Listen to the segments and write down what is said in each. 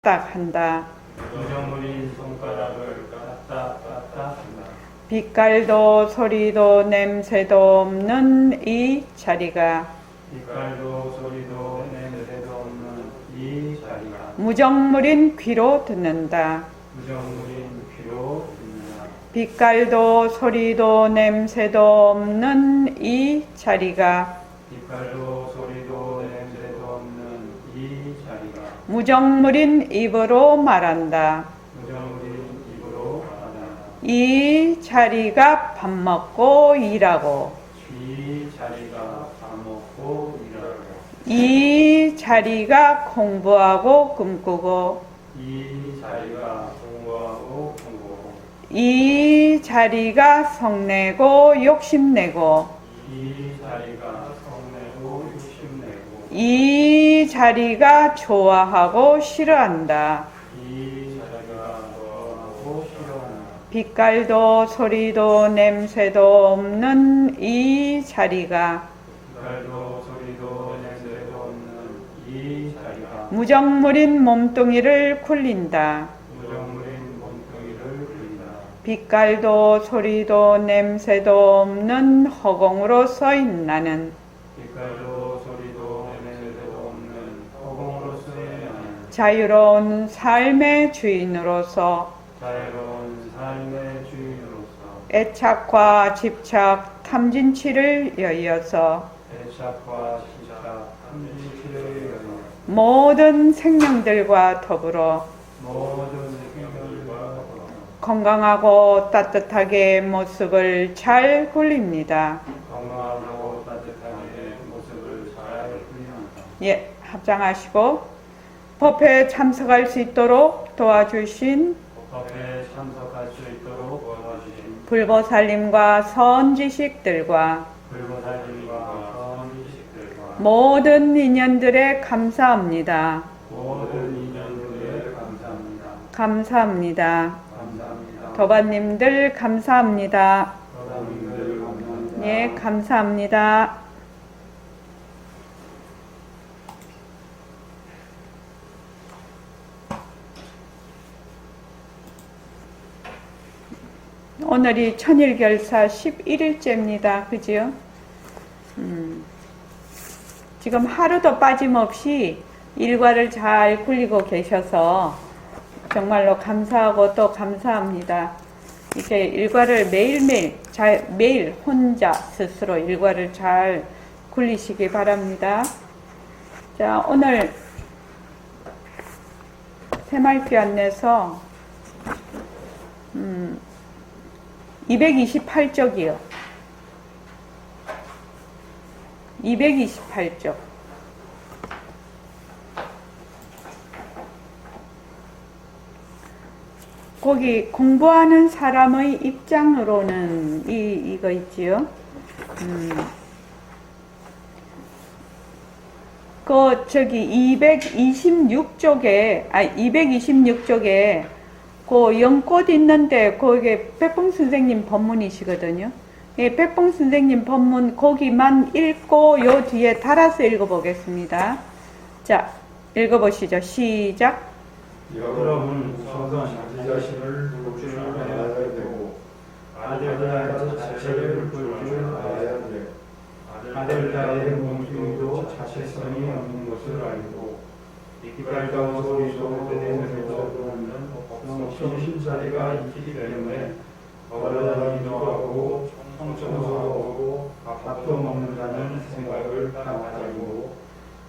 한다. 무정물인 손가락을 까딱까딱 한다. 빛깔도 소리도 냄새도 없는 이 자리가 빛깔도 소리도 냄새도 없는 이 자리가 무정물인 귀로 듣는다. 무정물인 귀로 듣는다. 빛깔도 소리도 냄새도 없는 이 자리가 빛깔도 소리도 냄새도 없는 이 자리가 무정물인 입으로 말한다. 무정물인 입으로 말한다. 이 자리가 밥 먹고 일하고 이 자리가 밥 먹고 일하고 이 자리가 공부하고 꿈꾸고 이 자리가 공부하고 공부하고 이 자리가 성내고 욕심내고 이 자리가 성내고 욕심내고 이 자리가 좋아하고 싫어한다. 이 자리가 좋아하고 싫어하는 빛깔도 소리도 냄새도 없는 이 자리가 빛깔도 소리도 냄새도 없는 이 자리가 무정물인 몸뚱이를 굴린다. 무정물인 몸뚱이를 그린다. 빛깔도 소리도 냄새도 없는 허공으로 서인 나는 빛깔도 소리도 냄새도 없는 허공으로서의 나는 자유로운 삶의 주인으로서 자유로운 삶의 주인으로서 애착과 집착, 탐진치를 여의어서 애착과 시작, 탐진치를 여는 모든 생명들과 더불어 모든 생명들과 건강하고 따뜻하게 모습을 잘 굴립니다. 건강하고 따뜻하게 모습을 잘 그립니다. 예, 합장하시고 법회에 참석할 수 있도록 도와주신 법에 참석할 수 있도록 도와주신 불보살님과 선지식들과 불보살님과 선지식들과 모든 인연들에 감사합니다. 모든 인연들에 감사합니다. 감사합니다. 감사합니다. 도반님들 감사합니다. 도반님들 감사합니다. 예, 감사합니다. 오늘이 천일결사 11일째입니다. 그죠? 지금 하루도 빠짐없이 일과를 잘 굴리고 계셔서 정말로 감사하고 또 감사합니다. 이렇게 일과를 매일 혼자 스스로 일과를 잘 굴리시기 바랍니다. 자, 오늘 새말귀 안내서 228쪽이요. 228쪽. 거기 공부하는 사람의 입장으로는 이거 있지요. 저기 226쪽에 그 연꽃 있는데 거기에 백봉 선생님 법문이시거든요. 예, 백봉 선생님 법문 거기만 읽고 요 뒤에 달아서 읽어보겠습니다. 자, 읽어보시죠. 시작. 여러분 우선 자기 자신을 볼 줄 알아야 되고 아들다의 자체를 볼 줄 알아야 돼. 아들다의 몸뚱이도 자체성이 없는 것을 알고 빛깔도 소리도 냄새도 없는 없는 자리가 있기 때문에 걸어다니기도 하고 청소하고 밥도 먹는다는 생각을 가지고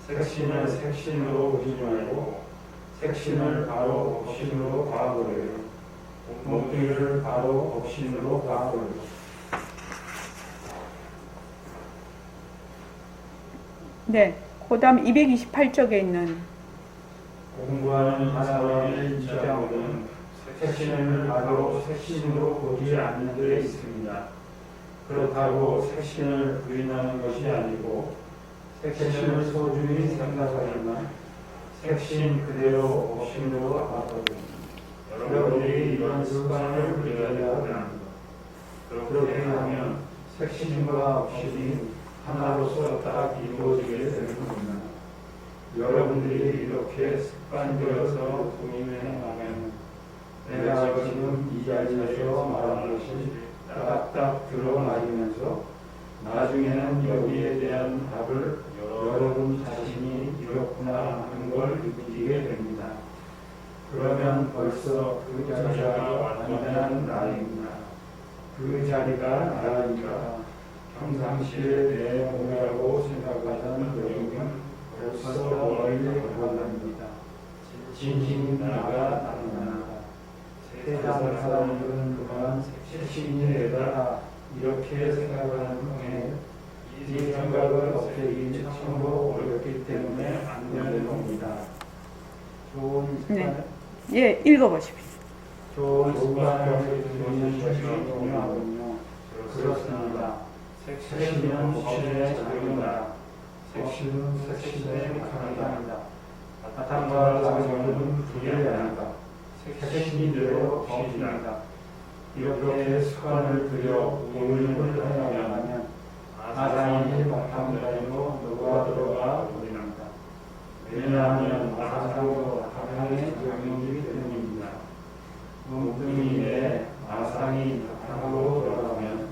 색신을 색신으로 보지 말고 색신을 바로 업신으로 봐버려요. 몸뚱이를 바로 업신으로 봐버려요. 네, 그 다음 228쪽에 있는 공부하는 사람의 입장으로는 색신을 바로 색신으로 보지 않는 데 있습니다. 그렇다고 색신을 부인하는 것이 아니고 색신을 소중히 생각하지만 색신 그대로 업신으로 봐버려요. 여러분들이 이런 습관을 들여야 합니다. 그렇게 하면 색신과 업신이 하나로서 딱 이루어지게 되는 겁니다. 여러분들이 이렇게 습관되어서 동의해 나가면 내가 지금 이 자리에서 말하는 것이 딱딱 드러나면서 나중에는 여기에 대한 답을 여러분 자신이 이렇구나 하는 걸 느끼게 됩니다. 그러면 벌써 그 자리가 완전한 나입니다. 그 자리가 나이니까 평상시에 내 몸이라고 생각하던 여러분은 벌써 멀리 걸어갑니다. 진심 나가 나타납니다. 세상 사람들은 그만 색신이 되다 이렇게 생각하는 중에 이 생각을 없애기 참으로 어렵기 때문에 안 되는 겁니다. 좋은 습관, 네. 예, 읽어보십시오. 좋은 습관을 들이는 것이 중요하군요. 그렇습니다. 색신은 복신에 작용한다. 색신은 색신에 강하다. 바탕과 장면은 분리한다. 색신이대로 복신이다. 이렇게 습관을 들여 운영을 해나가면 아상이 바탕자리로 누가 들어가 버린다. 왜냐하면 아상도 바탕의 영역이기 때문입니다. 뭉뚱이에 아상이 바탕으로 들어가면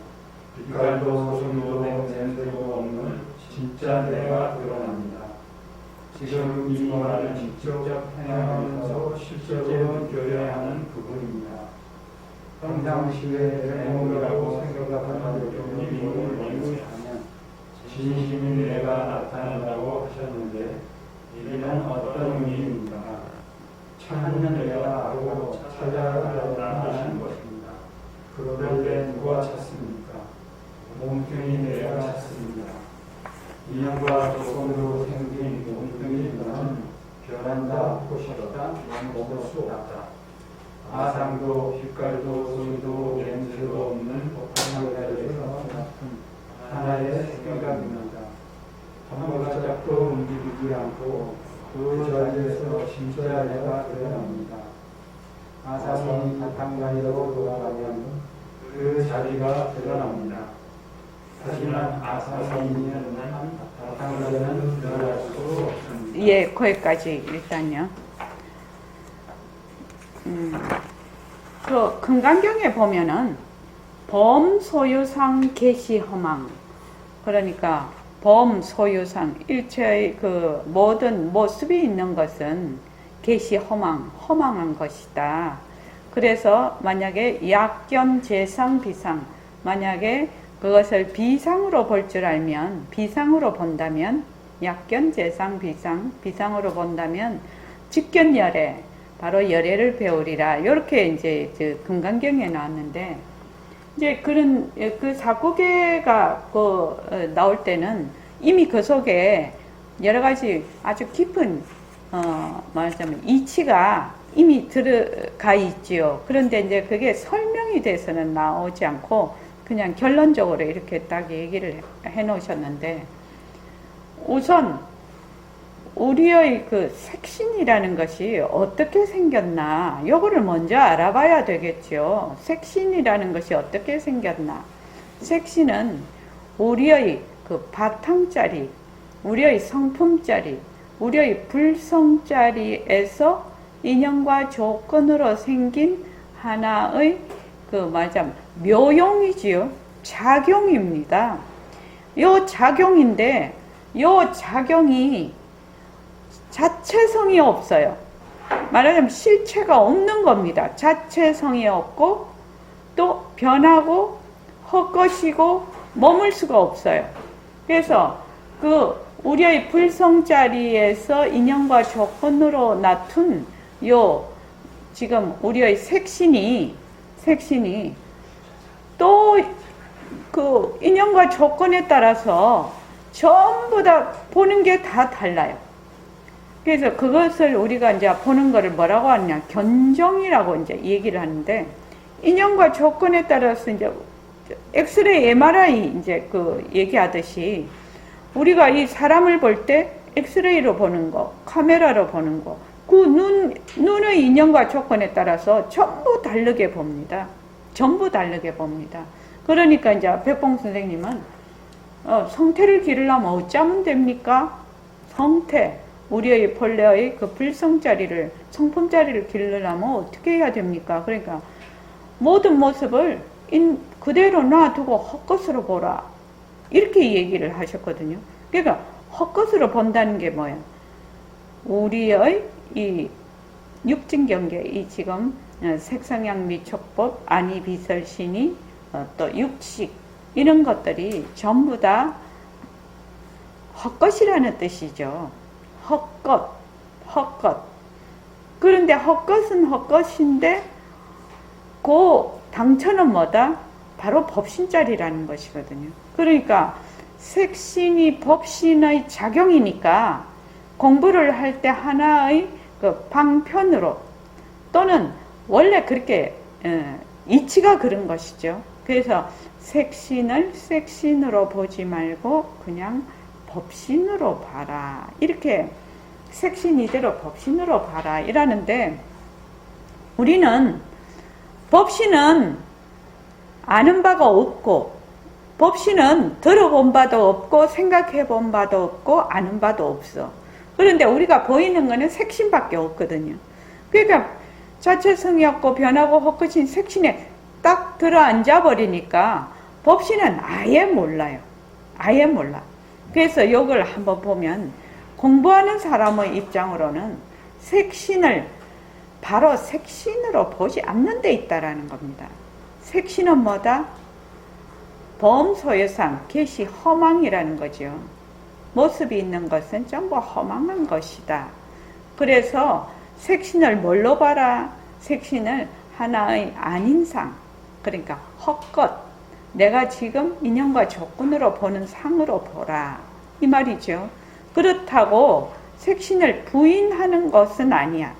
빛깔도 소리도 냄새도 없는 진짜 내가 드러납니다. 지금 이 말을 직접 행하면서 실제로 느껴야 하는 부분입니다. 평상시에 내 몸이라고 생각하는 여러분이 몸을 연구하면 진심인 내가 나타난다고 하셨는데 이는 어떤 의미입니까? 찾는 내가 알고 찾아가는 것입니다. 그런데 누가 찾습니까? 몸뚱이 내가 찾습니다. 인연과 조건으로 생긴 몸뚱이는 변한다, 곳이다, 먹을 수 없다. 아상도 빛깔도 소리도 냄새도 없는 바탕자리에서 같은 하나의 생각입니다. 한 발짝도 움직이지 않고 그 자리에서 진짜 내가 드러납니다. 아상이 바탕자리로 돌아가면 그 자리가 드러납니다. 하지만 아상이 있는 바탕자리는 드러날 수 없습니다. 예, 거기까지 일단요. 그 금강경에 보면은 범소유상 계시허망, 그러니까 범소유상 일체의 그 모든 모습이 있는 것은 계시허망, 허망한 것이다. 그래서 만약에 약견 재상 비상, 만약에 그것을 비상으로 볼 줄 알면, 비상으로 본다면, 약견 재상 비상, 비상으로 본다면 직견열애, 바로 열애를 배우리라. 이렇게 이제 금강경에 나왔는데, 이제 그런 그 사고계가 나올 때는 이미 그 속에 여러 가지 아주 깊은 말하자면 이치가 이미 들어가 있지요. 그런데 이제 그게 설명이 돼서는 나오지 않고 그냥 결론적으로 이렇게 딱 얘기를 해 놓으셨는데, 우선 우리의 그 색신이라는 것이 어떻게 생겼나, 요거를 먼저 알아봐야 되겠죠. 색신이라는 것이 어떻게 생겼나. 색신은 우리의 그 바탕자리, 우리의 성품자리, 우리의 불성자리에서 인연과 조건으로 생긴 하나의 그 말하자면 묘용이지요. 작용입니다. 요 작용인데, 요 작용이 자체성이 없어요. 말하자면 실체가 없는 겁니다. 자체성이 없고 또 변하고 헛것이고 머물 수가 없어요. 그래서 그 우리의 불성자리에서 인연과 조건으로 나툰 요 지금 우리의 색신이 또 그 인연과 조건에 따라서 전부 다 보는 게 다 달라요. 그래서 그것을 우리가 이제 보는 거를 뭐라고 하느냐, 견정이라고 이제 얘기를 하는데, 인연과 조건에 따라서 이제 엑스레이, MRI 이제 그 얘기하듯이 우리가 이 사람을 볼 때 엑스레이로 보는 거, 카메라로 보는 거, 그 눈의 인연과 조건에 따라서 전부 다르게 봅니다. 전부 다르게 봅니다. 그러니까 이제 백봉 선생님은 성태를 기르려면 어쩌면 됩니까? 성태. 우리의 본래의 그 불성자리를, 성품자리를 기르려면 어떻게 해야 됩니까? 그러니까 모든 모습을 그대로 놔두고 헛것으로 보라. 이렇게 얘기를 하셨거든요. 그러니까 헛것으로 본다는 게 뭐야? 우리의 이 육진경계, 이 지금 색성양 미촉법, 안이비설신이 또 육식, 이런 것들이 전부 다 헛것이라는 뜻이죠. 헛것. 그런데 헛것은 헛것인데 그 당처는 뭐다? 바로 법신자리라는 것이거든요. 그러니까 색신이 법신의 작용이니까 공부를 할 때 하나의 그 방편으로, 또는 원래 그렇게 이치가 그런 것이죠. 그래서 색신을 색신으로 보지 말고 그냥 법신으로 봐라. 이렇게 색신 이대로 법신으로 봐라. 이라는데, 우리는 법신은 아는 바가 없고, 법신은 들어본 바도 없고, 생각해 본 바도 없고, 아는 바도 없어. 그런데 우리가 보이는 거는 색신밖에 없거든요. 그러니까 자체성이 없고 변하고 헛것인 색신에 딱 들어앉아 버리니까 법신은 아예 몰라요. 아예 몰라. 그래서 이걸 한번 보면, 공부하는 사람의 입장으로는 색신을 바로 색신으로 보지 않는 데 있다라는 겁니다. 색신은 뭐다? 범소여상, 개시 허망이라는 거죠. 모습이 있는 것은 전부 허망한 것이다. 그래서 색신을 뭘로 봐라? 색신을 하나의 안인상, 그러니까 헛것, 내가 지금 인연과 조건으로 보는 상으로 보라. 이 말이죠. 그렇다고 색신을 부인하는 것은 아니야.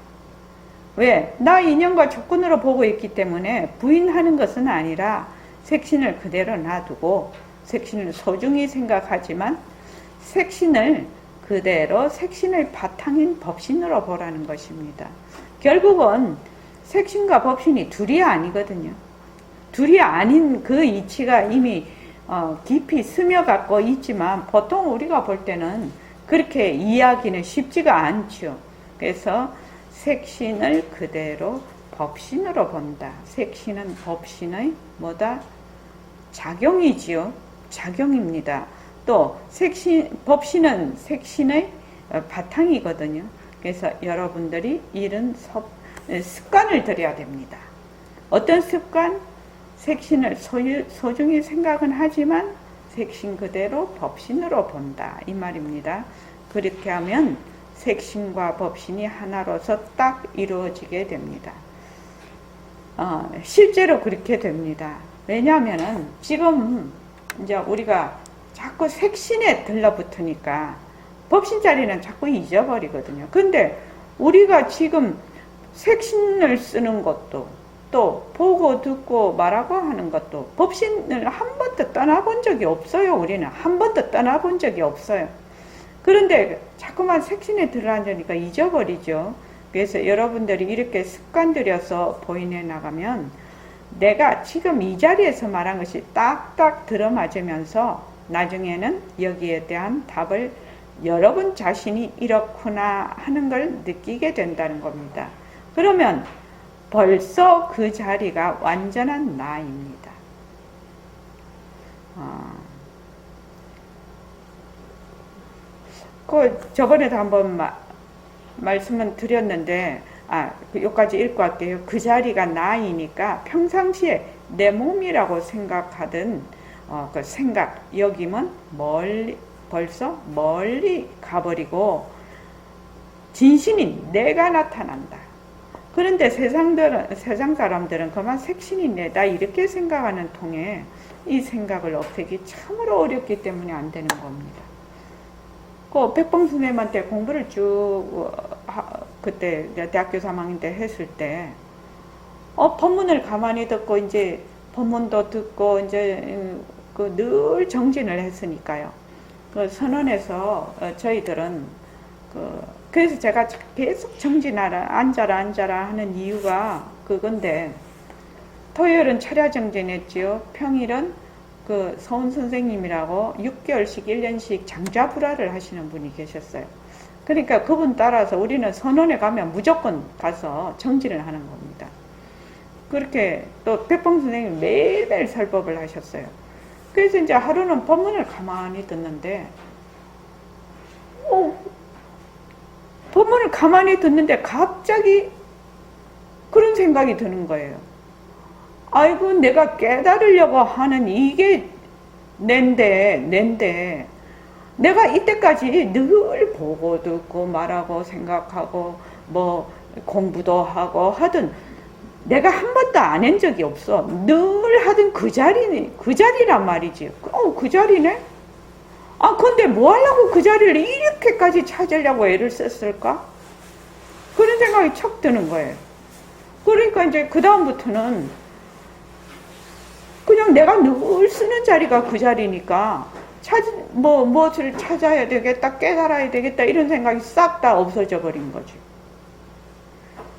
왜? 나 인연과 조건으로 보고 있기 때문에 부인하는 것은 아니라 색신을 그대로 놔두고 색신을 소중히 생각하지만 색신을 그대로 색신의 바탕인 법신으로 보라는 것입니다. 결국은 색신과 법신이 둘이 아니거든요. 둘이 아닌 그 이치가 이미 깊이 스며갖고 있지만 보통 우리가 볼 때는 그렇게 이해하기는 쉽지가 않죠. 그래서 색신을 그대로 법신으로 본다. 색신은 법신의 뭐다? 작용이지요. 작용입니다. 또 법신은 색신의 바탕이거든요. 그래서 여러분들이 이런 습관을 들여야 됩니다. 어떤 습관? 색신을 소중히 생각은 하지만 색신 그대로 법신으로 본다. 이 말입니다. 그렇게 하면 색신과 법신이 하나로서 딱 이루어지게 됩니다. 실제로 그렇게 됩니다. 왜냐하면은 지금 이제 우리가 자꾸 색신에 들러붙으니까 법신 자리는 자꾸 잊어버리거든요. 근데 우리가 지금 색신을 쓰는 것도, 또 보고 듣고 말하고 하는 것도 법신을 한 번도 떠나본 적이 없어요. 우리는 한 번도 떠나본 적이 없어요. 그런데 자꾸만 색신에 들어앉으니까 잊어버리죠. 그래서 여러분들이 이렇게 습관 들여서 보인해 나가면 내가 지금 이 자리에서 말한 것이 딱딱 들어맞으면서 나중에는 여기에 대한 답을 여러분 자신이 이렇구나 하는 걸 느끼게 된다는 겁니다. 그러면 벌써 그 자리가 완전한 나입니다. 저번에도 한번 말씀은 드렸는데, 여기까지 읽고 할게요. 그 자리가 나이니까 평상시에 내 몸이라고 생각하던 그 생각, 여기면 벌써 멀리 가버리고 진신인 내가 나타난다. 그런데 세상 사람들은 그만 색신이 내다 이렇게 생각하는 통에 이 생각을 없애기 참으로 어렵기 때문에 안 되는 겁니다. 그 백범 선생님한테 공부를 쭉 그때 대학교 3학년 때 했을 때 법문을 가만히 듣고 이제 법문도 듣고 이제 늘 정진을 했으니까요. 그 선언에서 저희들은 그래서 제가 계속 정진하라, 앉아라 하는 이유가 그건데, 토요일은 철야 정진했지요. 평일은 그 서훈 선생님이라고 6개월씩 1년씩 장자불화를 하시는 분이 계셨어요. 그러니까 그분 따라서 우리는 선원에 가면 무조건 가서 정진을 하는 겁니다. 그렇게 또 백봉 선생님이 매일매일 설법을 하셨어요. 그래서 이제 하루는 법문을 가만히 듣는데, 법문을 가만히 듣는데 갑자기 그런 생각이 드는 거예요. 아이고, 내가 깨달으려고 하는 이게 낸데, 내가 이때까지 늘 보고 듣고 말하고 생각하고 뭐 공부도 하고 하든 내가 한 번도 안 한 적이 없어. 늘 하던 그 자리란 말이지. 그 자리네? 아, 근데 뭐 하려고 그 자리를 이렇게까지 찾으려고 애를 썼을까? 그런 생각이 척 드는 거예요. 그러니까 이제 그다음부터는 그냥 내가 늘 쓰는 자리가 그 자리니까 무엇을 찾아야 되겠다, 깨달아야 되겠다, 이런 생각이 싹 다 없어져 버린 거지.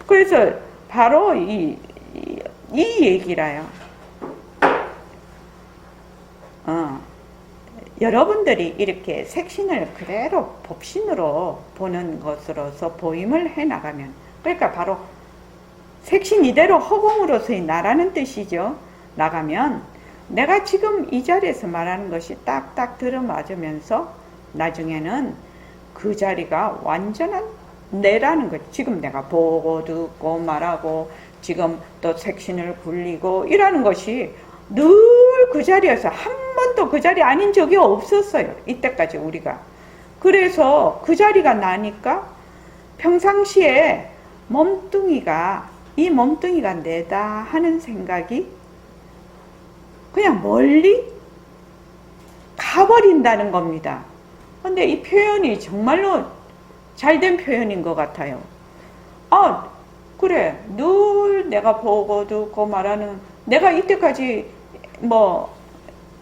그래서 바로 이 얘기라요. 여러분들이 이렇게 색신을 그대로 법신으로 보는 것으로서 보임을 해 나가면, 그러니까 바로 색신 이대로 허공으로서의 나라는 뜻이죠. 나가면 내가 지금 이 자리에서 말하는 것이 딱딱 들어맞으면서 나중에는 그 자리가 완전한 내라는 것. 지금 내가 보고 듣고 말하고 지금 또 색신을 굴리고 이라는 것이 늘 그 자리에서 한 번도 그 자리 아닌 적이 없었어요. 이때까지 우리가. 그래서 그 자리가 나니까 평상시에 이 몸뚱이가 내다 하는 생각이 그냥 멀리 가버린다는 겁니다. 근데 이 표현이 정말로 잘된 표현인 것 같아요. 그래, 늘 내가 보고 듣고 말하는, 내가 이때까지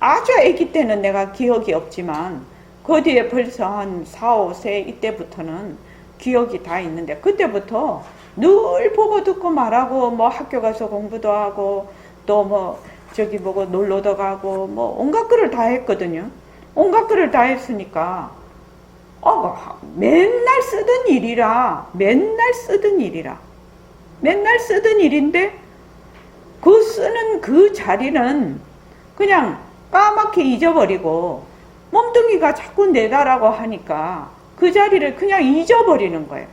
아주 아기 때는 내가 기억이 없지만 그 뒤에 벌써 한 4, 5세 이때부터는 기억이 다 있는데, 그때부터 늘 보고 듣고 말하고 학교 가서 공부도 하고 또 놀러도 가고 온갖 거를 다 했거든요. 온갖 거를 다 했으니까 맨날 쓰던 일인데 그 쓰는 그 자리는 그냥 까맣게 잊어버리고 몸뚱이가 자꾸 내다라고 하니까 그 자리를 그냥 잊어버리는 거예요.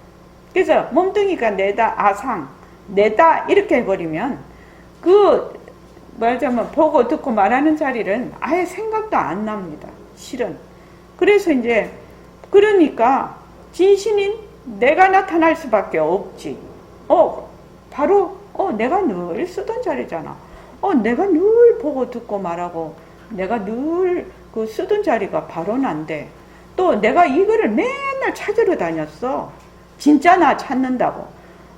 그래서 몸뚱이가 내다 이렇게 해버리면 말하자면 보고 듣고 말하는 자리는 아예 생각도 안 납니다. 실은. 그래서 이제 그러니까 진신인 내가 나타날 수밖에 없지. 바로 내가 늘 쓰던 자리잖아. 내가 늘 보고 듣고 말하고 내가 늘 그 쓰던 자리가 바로 난데, 또 내가 이거를 맨날 찾으러 다녔어. 진짜 나 찾는다고.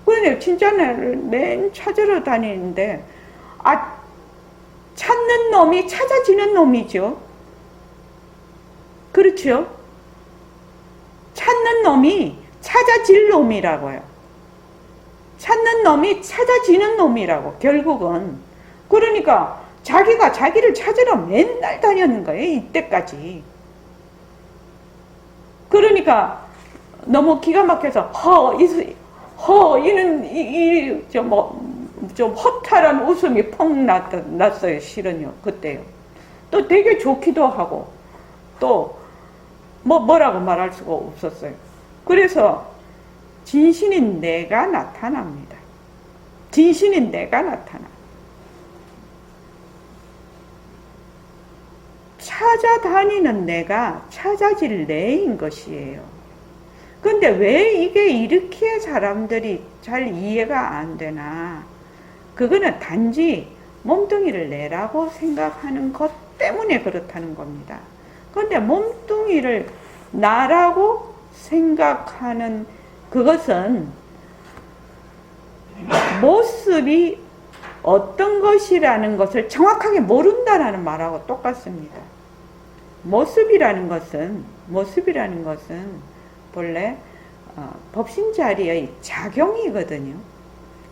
그런데 진짜 나를 맨 찾으러 다니는데 찾는 놈이 찾아지는 놈이죠. 그렇죠? 찾는 놈이 찾아질 놈이라고요. 찾는 놈이 찾아지는 놈이라고, 결국은. 그러니까 자기가 자기를 찾으러 맨날 다녔는 거예요, 이때까지. 그러니까 너무 기가 막혀서 이는 좀 허탈한 웃음이 펑 났어요, 실은요, 그때요. 또 되게 좋기도 하고 또 뭐라고 말할 수가 없었어요. 그래서 진신인 내가 나타납니다. 진신인 내가 나타나. 찾아다니는 내가 찾아질 내인 것이에요. 근데 왜 이게 이렇게 사람들이 잘 이해가 안 되나? 그거는 단지 몸뚱이를 내라고 생각하는 것 때문에 그렇다는 겁니다. 근데 몸뚱이를 나라고 생각하는 그것은 모습이 어떤 것이라는 것을 정확하게 모른다라는 말하고 똑같습니다. 모습이라는 것은 본래 법신 자리의 작용이거든요.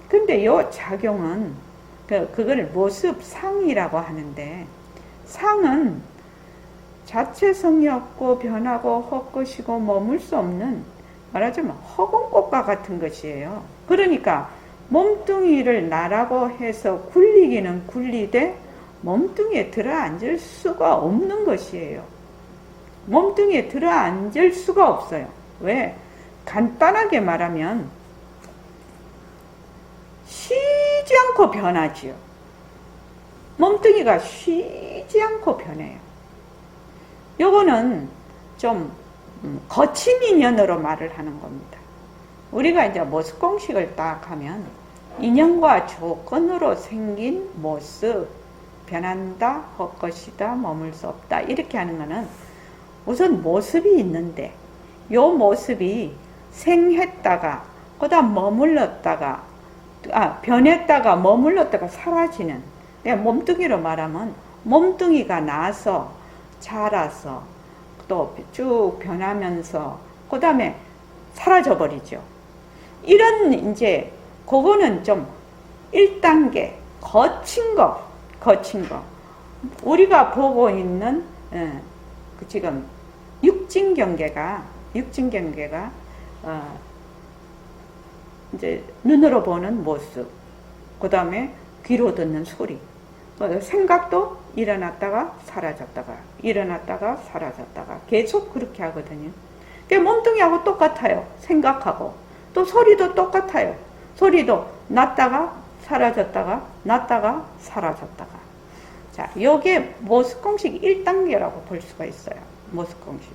근데 이 작용은 그걸 모습상이라고 하는데, 상은 자체성이 없고 변하고 헛것이고 머물 수 없는 말하자면 허공꽃과 같은 것이에요. 그러니까 몸뚱이를 나라고 해서 굴리기는 굴리되 몸뚱이에 들어앉을 수가 없는 것이에요. 몸뚱이에 들어앉을 수가 없어요. 왜? 간단하게 말하면 쉬지 않고 변하지요. 몸뚱이가 쉬지 않고 변해요. 요거는 좀 거친 인연으로 말을 하는 겁니다. 우리가 이제 모습 공식을 딱 하면 인연과 조건으로 생긴 모습, 변한다, 헛것이다, 머물 수 없다 이렇게 하는 거는 우선 모습이 있는데 요 모습이 생했다가 그다음 머물렀다가 변했다가 머물렀다가 사라지는, 몸뚱이로 말하면 몸뚱이가 나서 자라서 또 쭉 변하면서 그 다음에 사라져 버리죠. 이런 이제 그거는 좀 1단계 거친 거 우리가 보고 있는 지금 육진 경계가 이제 눈으로 보는 모습, 그 다음에 귀로 듣는 소리, 생각도 일어났다가 사라졌다가 일어났다가 사라졌다가 계속 그렇게 하거든요. 몸뚱이하고 똑같아요. 생각하고 또 소리도 똑같아요. 소리도 났다가 사라졌다가 났다가 사라졌다가. 자, 요게 모습 공식 1단계라고 볼 수가 있어요. 모습 공식.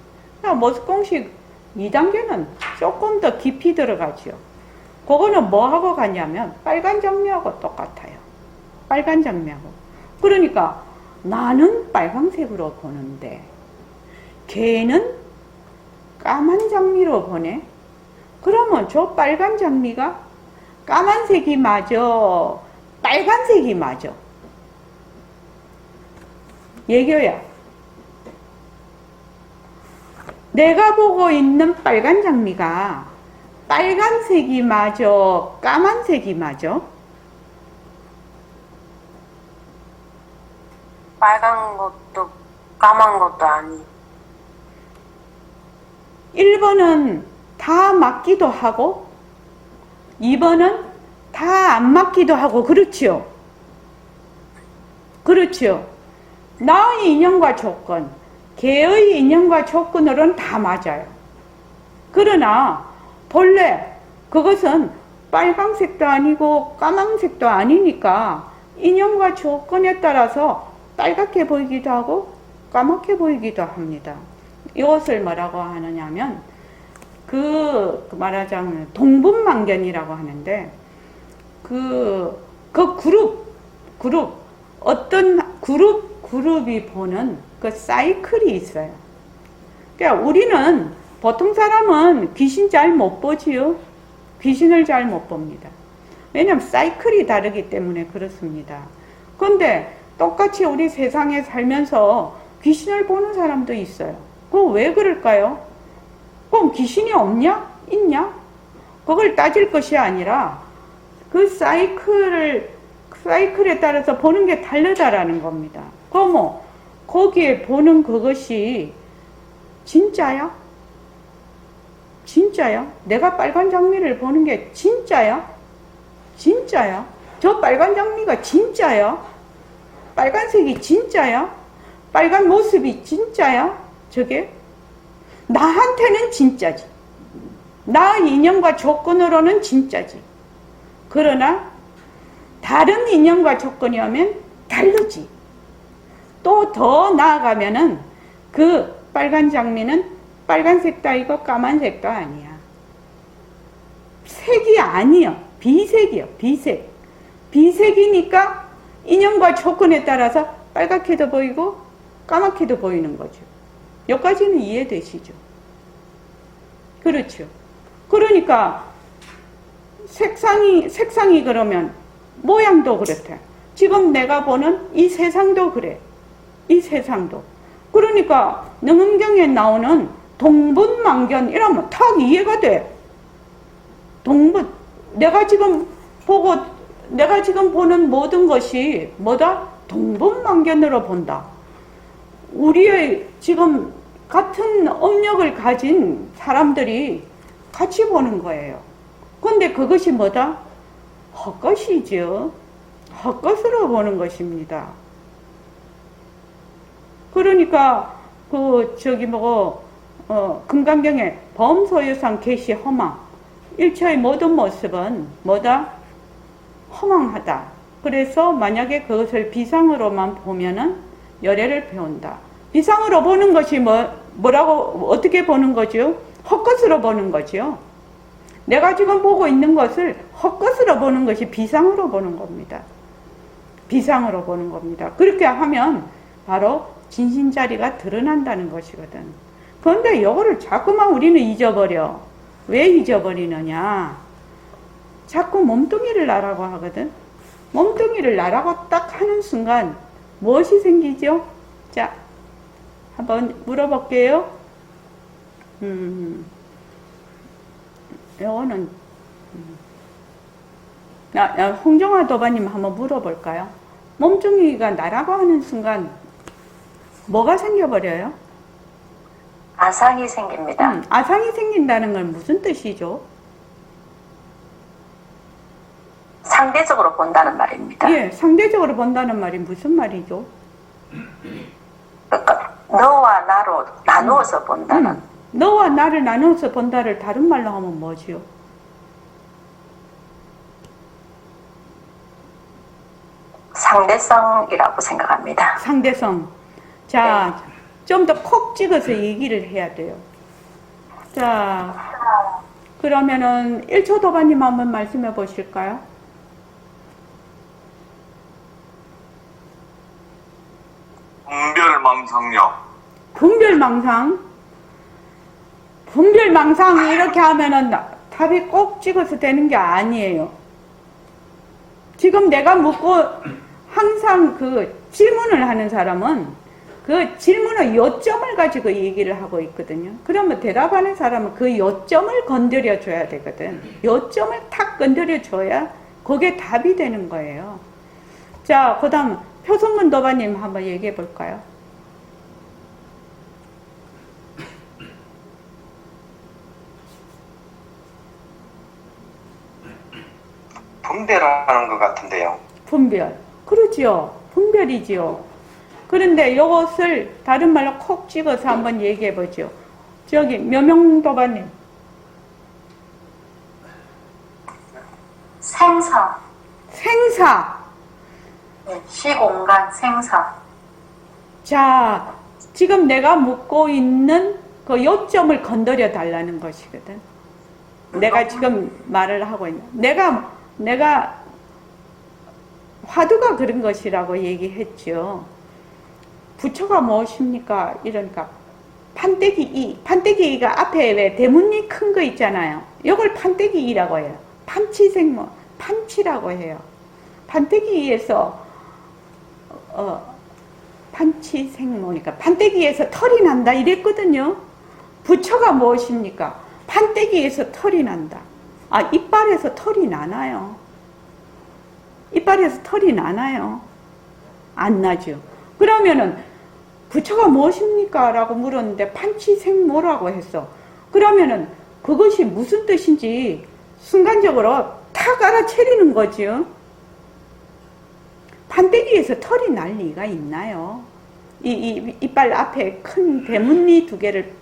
모습 공식 2단계는 조금 더 깊이 들어가죠. 그거는 뭐하고 가냐면 빨간 장미하고 똑같아요. 빨간 장미하고. 그러니까 나는 빨강색으로 보는데 걔는 까만 장미로 보네. 그러면 저 빨간 장미가 까만색이 맞아, 빨간색이 맞아. 예교야. 내가 보고 있는 빨간 장미가 빨간색이 맞아, 까만색이 맞아? 빨간 것도 까만 것도 아니. 1번은 다 맞기도 하고 2번은 다 안 맞기도 하고 그렇지요. 그렇지요. 나의 인연과 조건, 걔의 인연과 조건으로는 다 맞아요. 그러나 본래 그것은 빨강색도 아니고 까만색도 아니니까 인연과 조건에 따라서 빨갛게 보이기도 하고 까맣게 보이기도 합니다. 이것을 뭐라고 하느냐면 말하자면 동분만견이라고 하는데 그 어떤 그룹이 보는 그 사이클이 있어요. 그러니까 우리는 보통 사람은 귀신 잘 못 보지요. 귀신을 잘 못 봅니다. 왜냐하면 사이클이 다르기 때문에 그렇습니다. 그런데 똑같이 우리 세상에 살면서 귀신을 보는 사람도 있어요. 그럼 왜 그럴까요? 그럼 귀신이 없냐? 있냐? 그걸 따질 것이 아니라 그 사이클에 따라서 보는 게 다르다라는 겁니다. 그럼 거기에 보는 그것이 진짜야? 진짜야? 내가 빨간 장미를 보는 게 진짜야? 진짜야? 저 빨간 장미가 진짜야? 빨간색이 진짜야? 빨간 모습이 진짜야? 저게? 나한테는 진짜지. 나 인연과 조건으로는 진짜지. 그러나 다른 인연과 조건이 오면 다르지. 또 더 나아가면은 그 빨간 장미는 빨간색도 아니고 까만색도 아니야. 색이 아니야. 비색이야. 비색. 비색이니까 인연과 조건에 따라서 빨갛게도 보이고 까맣게도 보이는 거죠. 여기까지는 이해되시죠? 그렇죠. 그러니까 색상이 그러면 모양도 그렇대. 지금 내가 보는 이 세상도 그래. 이 세상도. 그러니까 능음경에 나오는 동분만견 이러면 탁 이해가 돼. 내가 지금 보는 모든 것이 뭐다? 동분만견으로 본다. 우리의 지금 같은 업력을 가진 사람들이 같이 보는 거예요. 근데 그것이 뭐다? 헛것이죠. 헛것으로 보는 것입니다. 그러니까 금강경에 범소유상 계시 허망, 일체의 모든 모습은 뭐다? 허망하다. 그래서 만약에 그것을 비상으로만 보면은 열애를 배운다. 비상으로 보는 것이 뭐라고 어떻게 보는 거죠? 헛것으로 보는 거죠. 내가 지금 보고 있는 것을 헛것으로 보는 것이 비상으로 보는 겁니다. 비상으로 보는 겁니다. 그렇게 하면 바로 진신자리가 드러난다는 것이거든. 그런데 이거를 자꾸만 우리는 잊어버려. 왜 잊어버리느냐? 자꾸 몸뚱이를 나라고 하거든. 몸뚱이를 나라고 딱 하는 순간 무엇이 생기죠? 자, 한번 물어볼게요. 요거는 홍정아 도바님 한번 물어볼까요? 몸뚱이가 나라고 하는 순간 뭐가 생겨버려요? 아상이 생깁니다. 아상이 생긴다는 건 무슨 뜻이죠? 상대적으로 본다는 말입니다. 예, 상대적으로 본다는 말이 무슨 말이죠? 그러니까 너와 나로 나누어서 본다는. 너와 나를 나누어서 본다를 다른 말로 하면 뭐지요? 상대성이라고 생각합니다. 상대성. 자, 좀 더 콕 찍어서 얘기를 해야 돼요. 자, 그러면은 1초 도반님 한번 말씀해 보실까요? 분별망상요. 분별망상. 분별망상 이렇게 하면은 답이 꼭 찍어서 되는 게 아니에요. 지금 내가 묻고 항상 그 질문을 하는 사람은 그 질문의 요점을 가지고 얘기를 하고 있거든요. 그러면 대답하는 사람은 그 요점을 건드려 줘야 되거든. 요점을 탁 건드려 줘야 그게 답이 되는 거예요. 자, 그 다음 표성문 도바님 한번 얘기해 볼까요? 분별하는 것 같은데요. 분별. 그렇지요. 분별이지요. 그런데 이것을 다른 말로 콕 찍어서 한번 얘기해 보죠. 저기 묘명도바님. 생사. 생사. 네, 시공간 생사. 자, 지금 내가 묻고 있는 그 요점을 건드려 달라는 것이거든. 내가 지금 말을 하고 있는. 내가 화두가 그런 것이라고 얘기했죠. 부처가 무엇입니까? 이러니까 판때기 이. 판때기 이가 앞에 왜 대문이 큰 거 있잖아요. 이걸 판때기 이라고 해요. 판치생모. 판치라고 해요. 판때기 이에서 판치생모니까 판때기에서 털이 난다 이랬거든요. 부처가 무엇입니까? 판때기에서 털이 난다. 아, 이빨에서 털이 나나요? 이빨에서 털이 나나요? 안 나죠. 그러면은 부처가 무엇입니까? 라고 물었는데 판치생모라고 했어. 그러면은 그것이 무슨 뜻인지 순간적으로 탁 알아채리는 거죠. 판때기에서 털이 날 리가 있나요? 이빨 앞에 큰 대문니 두 개를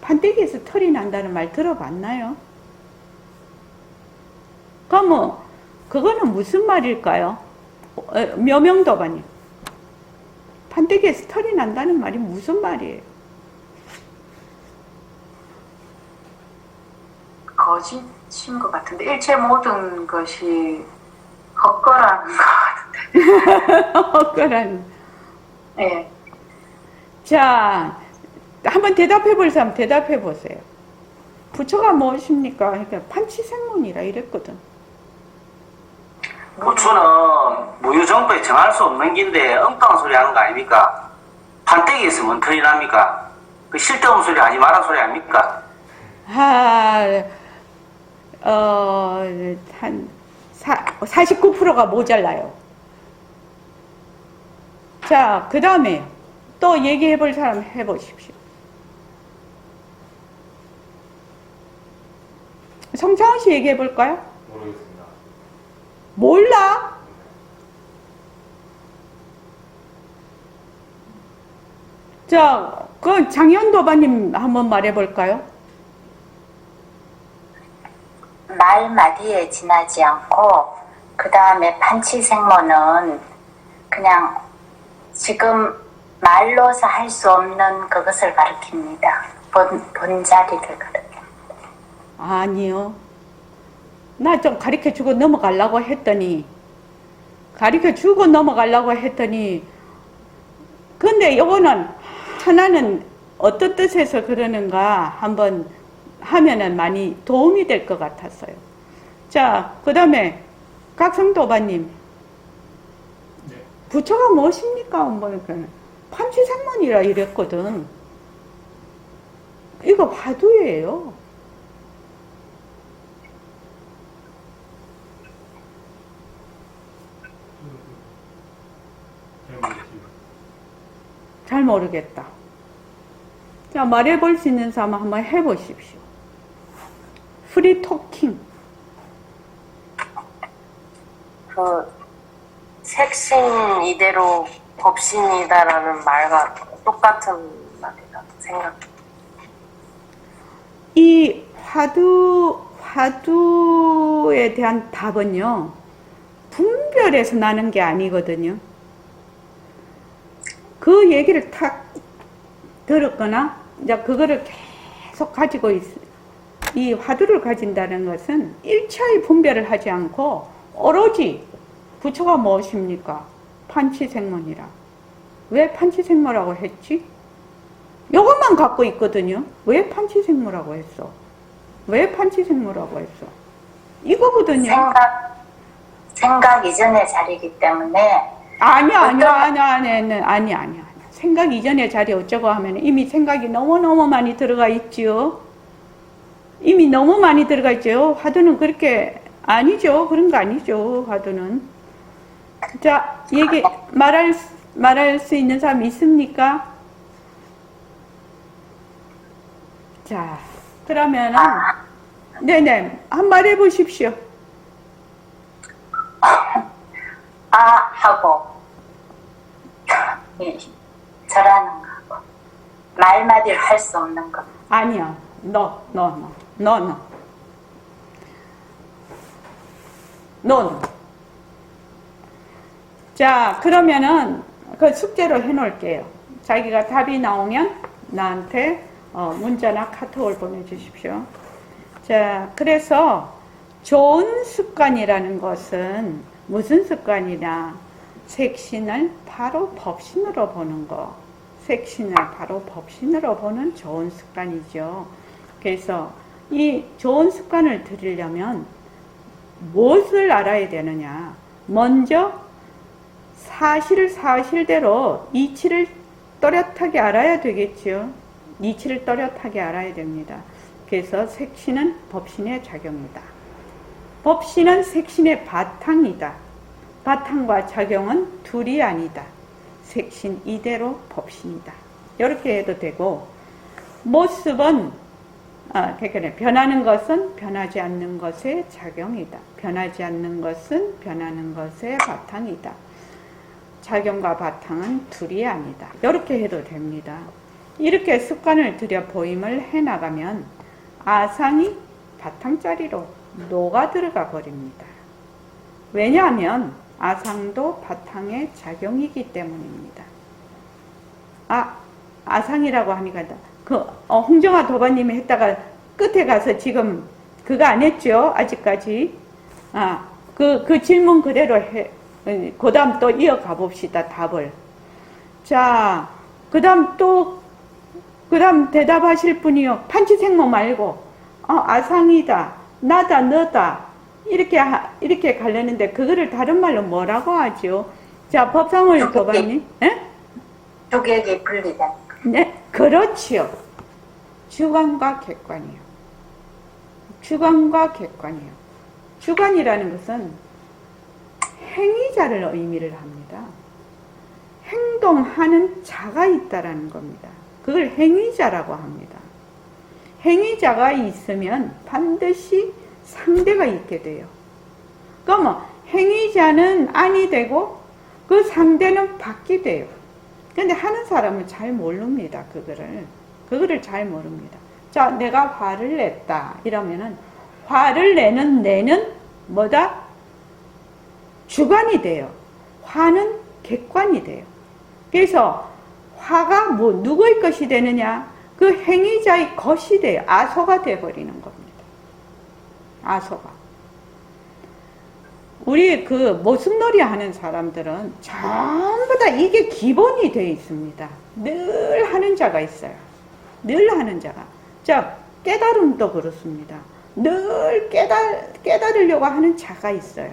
판때기에서 털이 난다는 말 들어봤나요? 그럼 그거는 무슨 말일까요? 묘명도반님. 판때기에서 털이 난다는 말이 무슨 말이에요? 거짓인 것 같은데 일체 모든 것이 헛거라는 것 같은데. 헛거라는. 네. 자, 한번 대답해 볼 사람 대답해 보세요. 부처가 무엇입니까? 그러니까 판치생문이라 이랬거든. 부처는 무유정부에 정할 수 없는 긴데 엉뚱한 소리 하는 거 아닙니까? 판때기 있으면 털이 납니까? 그 쓸데없는 소리 하지 마라 소리 아닙니까? 한 49%가 모자라요. 자, 그 다음에 또 얘기해 볼 사람 해보십시오. 성창원 씨 얘기해 볼까요? 모르겠습니다. 몰라? 자, 그 장현도바님 한번 말해 볼까요? 말마디에 지나지 않고 그 다음에 판치생모는 그냥 지금 말로서 할 수 없는 그것을 가리킵니다. 본자리를 가리킵니다. 아니요. 나 좀 가르쳐 주고 넘어가려고 했더니, 근데 요거는 하나는 어떤 뜻에서 그러는가 한번 하면은 많이 도움이 될 것 같았어요. 자, 그 다음에 각성도바님. 네. 부처가 무엇입니까? 뭐, 판치생문이라 이랬거든. 이거 화두예요. 잘 모르겠다. 자, 말해볼 수 있는 사람 한번 해보십시오. 프리 토킹. 그 색신 이대로 법신이다라는 말과 똑같은 말이라 생각. 이 화두에 대한 답은요, 분별에서 나는 게 아니거든요. 그 얘기를 탁 들었거나, 이제 그거를 계속 가지고 이 화두를 가진다는 것은 일차의 분별을 하지 않고, 오로지 부처가 무엇입니까? 판치생문이라. 왜 판치생모라고 했지? 이것만 갖고 있거든요. 왜 판치생모라고 했어? 왜 판치생모라고 했어? 이거거든요. 생각 이전의 자리이기 때문에 아니야. 생각 이전의 자리 어쩌고 하면 이미 생각이 너무너무 많이 들어가 있지요. 이미 너무 많이 들어가 있죠. 화두는 그렇게 아니죠. 그런 거 아니죠. 화두는. 자, 말할 수 있는 사람 있습니까? 자, 그러면은, 네네, 한 말 해보십시오. 하고 절하는 거고 말마디를 할 수 없는 거. 아니야. No. 자, 그러면은 그 숙제로 해놓을게요. 자기가 답이 나오면 나한테 문자나 카톡을 보내주십시오. 자, 그래서 좋은 습관이라는 것은 무슨 습관이냐? 색신을 바로 법신으로 보는 거. 색신을 바로 법신으로 보는 좋은 습관이죠. 그래서 이 좋은 습관을 들이려면 무엇을 알아야 되느냐? 먼저 사실을 사실대로 이치를 또렷하게 알아야 되겠죠. 이치를 또렷하게 알아야 됩니다. 그래서 색신은 법신의 작용이다. 법신은 색신의 바탕이다. 바탕과 작용은 둘이 아니다. 색신 이대로 법신이다. 이렇게 해도 되고, 모습은 그러니까 변하는 것은 변하지 않는 것의 작용이다. 변하지 않는 것은 변하는 것의 바탕이다. 작용과 바탕은 둘이 아니다. 이렇게 해도 됩니다. 이렇게 습관을 들여 보임을 해나가면 아상이 바탕자리로 녹아 들어가 버립니다. 왜냐하면 아상도 바탕의 작용이기 때문입니다. 아상이라고 하니까 홍정아 도반님이 했다가 끝에 가서 지금 그거 안 했죠? 아직까지. 그 질문 그대로 그 다음 또 이어가 봅시다, 답을. 자, 그 다음 대답하실 분이요. 판치생모 말고, 아상이다, 나다, 너다. 이렇게 가려는데, 그거를 다른 말로 뭐라고 하죠? 자, 법상을 도반님. 예? 주객이 분리된. 네, 그렇지요. 주관과 객관이요. 주관과 객관이요. 주관이라는 것은 행위자를 의미를 합니다. 행동하는 자가 있다라는 겁니다. 그걸 행위자라고 합니다. 행위자가 있으면 반드시 상대가 있게 돼요. 그러면 행위자는 아니 되고 그 상대는 받게 돼요. 근데 하는 사람은 잘 모릅니다. 그거를 잘 모릅니다. 자, 내가 화를 냈다 이러면은 화를 내는 뭐다? 주관이 돼요. 화는 객관이 돼요. 그래서 화가 누구의 것이 되느냐? 그 행위자의 것이 돼요. 아소가 되어버리는 겁니다. 아소가. 우리 그 모습놀이 하는 사람들은 전부 다 이게 기본이 되어 있습니다. 늘 하는 자가 있어요. 늘 하는 자가. 자, 깨달음도 그렇습니다. 늘 깨달으려고 하는 자가 있어요.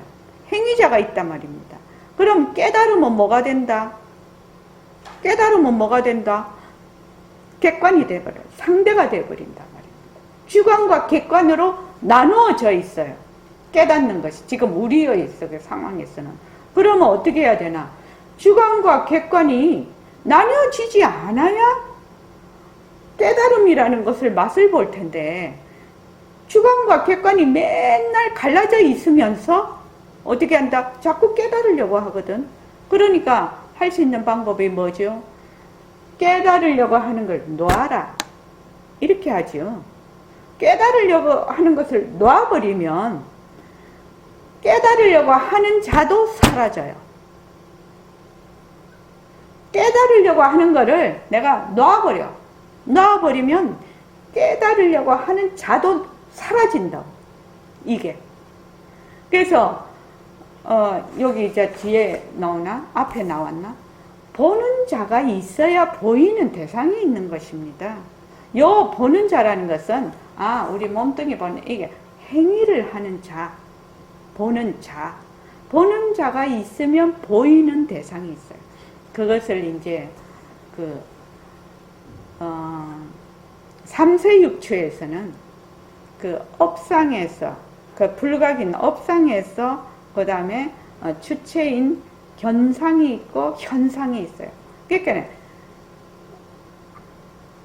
행위자가 있단 말입니다. 그럼 깨달으면 뭐가 된다? 깨달으면 뭐가 된다? 객관이 되어버려요. 상대가 되어버린단 말입니다. 주관과 객관으로 나누어져 있어요. 깨닫는 것이 지금 우리의 상황에서는. 그러면 어떻게 해야 되나? 주관과 객관이 나뉘어지지 않아야 깨달음이라는 것을 맛을 볼 텐데, 주관과 객관이 맨날 갈라져 있으면서 어떻게 한다? 자꾸 깨달으려고 하거든. 그러니까 할 수 있는 방법이 뭐죠? 깨달으려고 하는 걸 놔라. 이렇게 하죠. 깨달으려고 하는 것을 놔버리면 깨달으려고 하는 자도 사라져요. 깨달으려고 하는 거를 내가 놔버리면 깨달으려고 하는 자도 사라진다고. 이게. 그래서 여기 이제 뒤에 나오나? 앞에 나왔나? 보는 자가 있어야 보이는 대상이 있는 것입니다. 요 보는 자라는 것은 우리 몸뚱이 보는 이게 행위를 하는 자, 보는 자가 있으면 보이는 대상이 있어요. 그것을 이제 3세 육추에서는 그 업상에서 불각인 업상에서 그 다음에 주체인 견상이 있고 현상이 있어요. 그러니까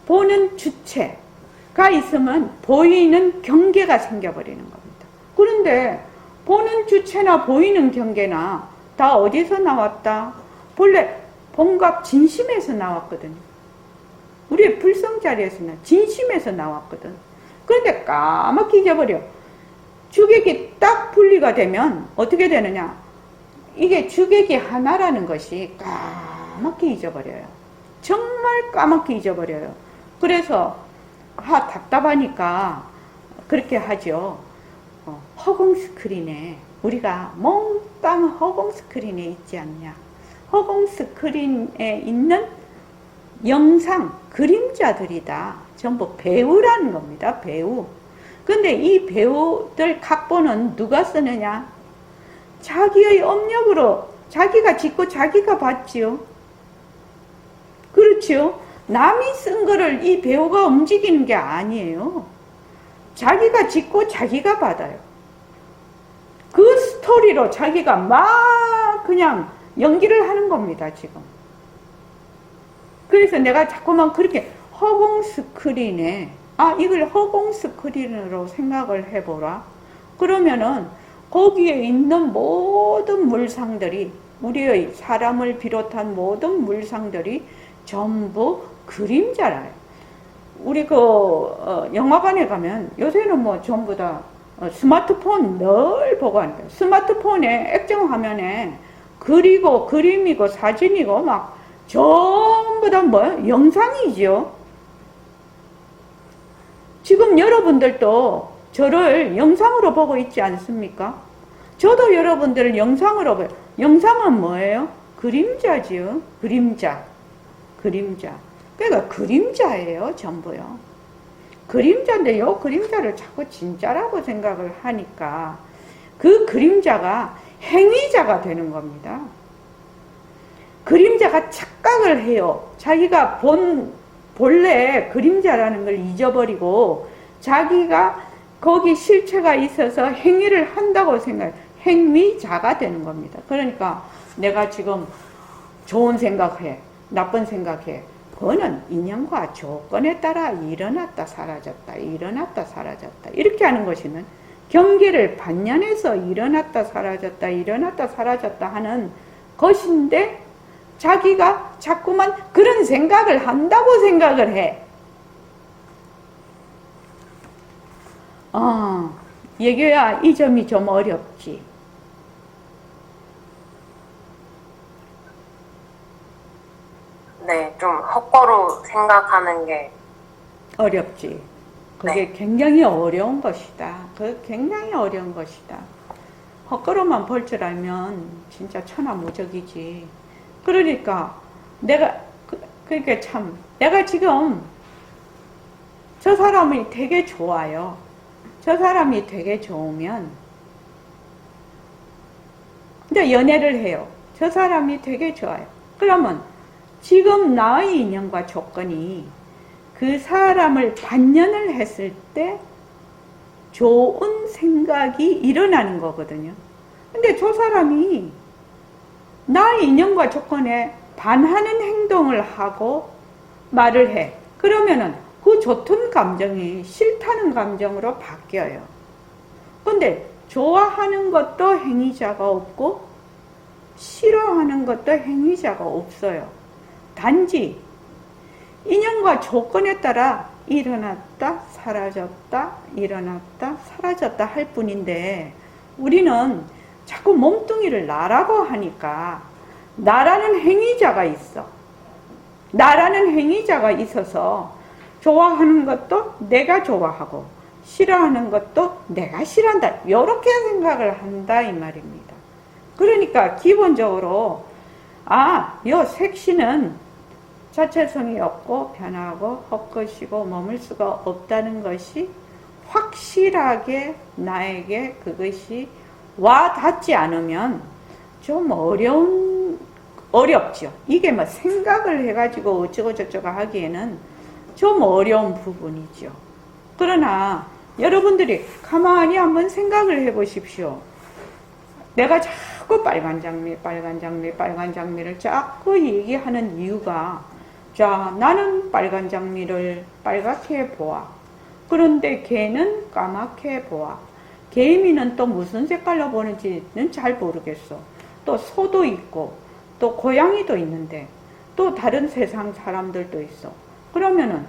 보는 주체가 있으면 보이는 경계가 생겨버리는 겁니다. 그런데 보는 주체나 보이는 경계나 다 어디서 나왔다? 본래 본각 진심에서 나왔거든요. 우리의 불성자리에서는 진심에서 나왔거든. 그런데 까맣게 잊어버려. 주객이 딱 분리가 되면 어떻게 되느냐? 이게 주객이 하나라는 것이 까맣게 잊어버려요. 정말 까맣게 잊어버려요. 그래서 답답하니까 그렇게 하죠. 허공 스크린에 우리가 몽땅 허공 스크린에 있지 않냐. 허공 스크린에 있는 영상, 그림자들이다. 전부 배우라는 겁니다. 배우. 근데 이 배우들 각본은 누가 쓰느냐? 자기의 업력으로 자기가 짓고 자기가 받지요. 그렇죠? 남이 쓴 거를 이 배우가 움직이는 게 아니에요. 자기가 짓고 자기가 받아요. 그 스토리로 자기가 막 그냥 연기를 하는 겁니다, 지금. 그래서 내가 자꾸만 그렇게 허공 스크린에 이걸 허공 스크린으로 생각을 해보라. 그러면은 거기에 있는 모든 물상들이 우리의 사람을 비롯한 모든 물상들이 전부 그림자라요. 우리 영화관에 가면 요새는 뭐 전부 다 스마트폰 늘 보고 하니까 스마트폰에 액정화면에 글이고 그림이고 사진이고 막 전부 다 영상이죠. 지금 여러분들도 저를 영상으로 보고 있지 않습니까? 저도 여러분들을 영상으로 봐요. 영상은 뭐예요? 그림자지요. 그림자. 그러니까 그림자예요, 전부요. 그림자인데 요 그림자를 자꾸 진짜라고 생각을 하니까 그 그림자가 행위자가 되는 겁니다. 그림자가 착각을 해요. 자기가 본래 그림자라는 걸 잊어버리고 자기가 거기 실체가 있어서 행위를 한다고 생각해요. 행위자가 되는 겁니다. 그러니까 내가 지금 좋은 생각해, 나쁜 생각해. 그거는 인연과 조건에 따라 일어났다 사라졌다, 일어났다 사라졌다. 이렇게 하는 것이는 경계를 반년해서 일어났다 사라졌다 일어났다 사라졌다 하는 것인데 자기가 자꾸만 그런 생각을 한다고 생각을 해. 예교야, 이 점이 좀 어렵지. 네, 좀 헛거로 생각하는 게 어렵지. 그게 네. 굉장히 어려운 것이다. 그게 굉장히 어려운 것이다. 헛걸음만 볼 줄 알면 진짜 천하무적이지. 그러니까 그러니까 참 내가 지금 저 사람이 되게 좋아요. 저 사람이 되게 좋으면 근데 연애를 해요. 저 사람이 되게 좋아요. 그러면 지금 나의 인연과 조건이 그 사람을 반년을 했을 때 좋은 생각이 일어나는 거거든요. 근데 저 사람이 나의 인연과 조건에 반하는 행동을 하고 말을 해. 그러면은 그 좋던 감정이 싫다는 감정으로 바뀌어요. 근데 좋아하는 것도 행위자가 없고 싫어하는 것도 행위자가 없어요. 단지 인연과 조건에 따라 일어났다 사라졌다 일어났다 사라졌다 할 뿐인데 우리는 자꾸 몸뚱이를 나라고 하니까 나라는 행위자가 있어. 나라는 행위자가 있어서 좋아하는 것도 내가 좋아하고 싫어하는 것도 내가 싫어한다. 이렇게 생각을 한다 이 말입니다. 그러니까 기본적으로 요 색신은 자체성이 없고 변하고 헛것이고 머물 수가 없다는 것이 확실하게 나에게 그것이 와 닿지 않으면 좀 어렵죠. 이게 뭐 생각을 해가지고 어쩌고 저쩌고 하기에는 좀 어려운 부분이죠. 그러나 여러분들이 가만히 한번 생각을 해보십시오. 내가 자꾸 빨간 장미를 자꾸 얘기하는 이유가 자, 나는 빨간 장미를 빨갛게 보아. 그런데 걔는 까맣게 보아. 개미는 또 무슨 색깔로 보는지는 잘 모르겠어. 또 소도 있고 또 고양이도 있는데 또 다른 세상 사람들도 있어. 그러면은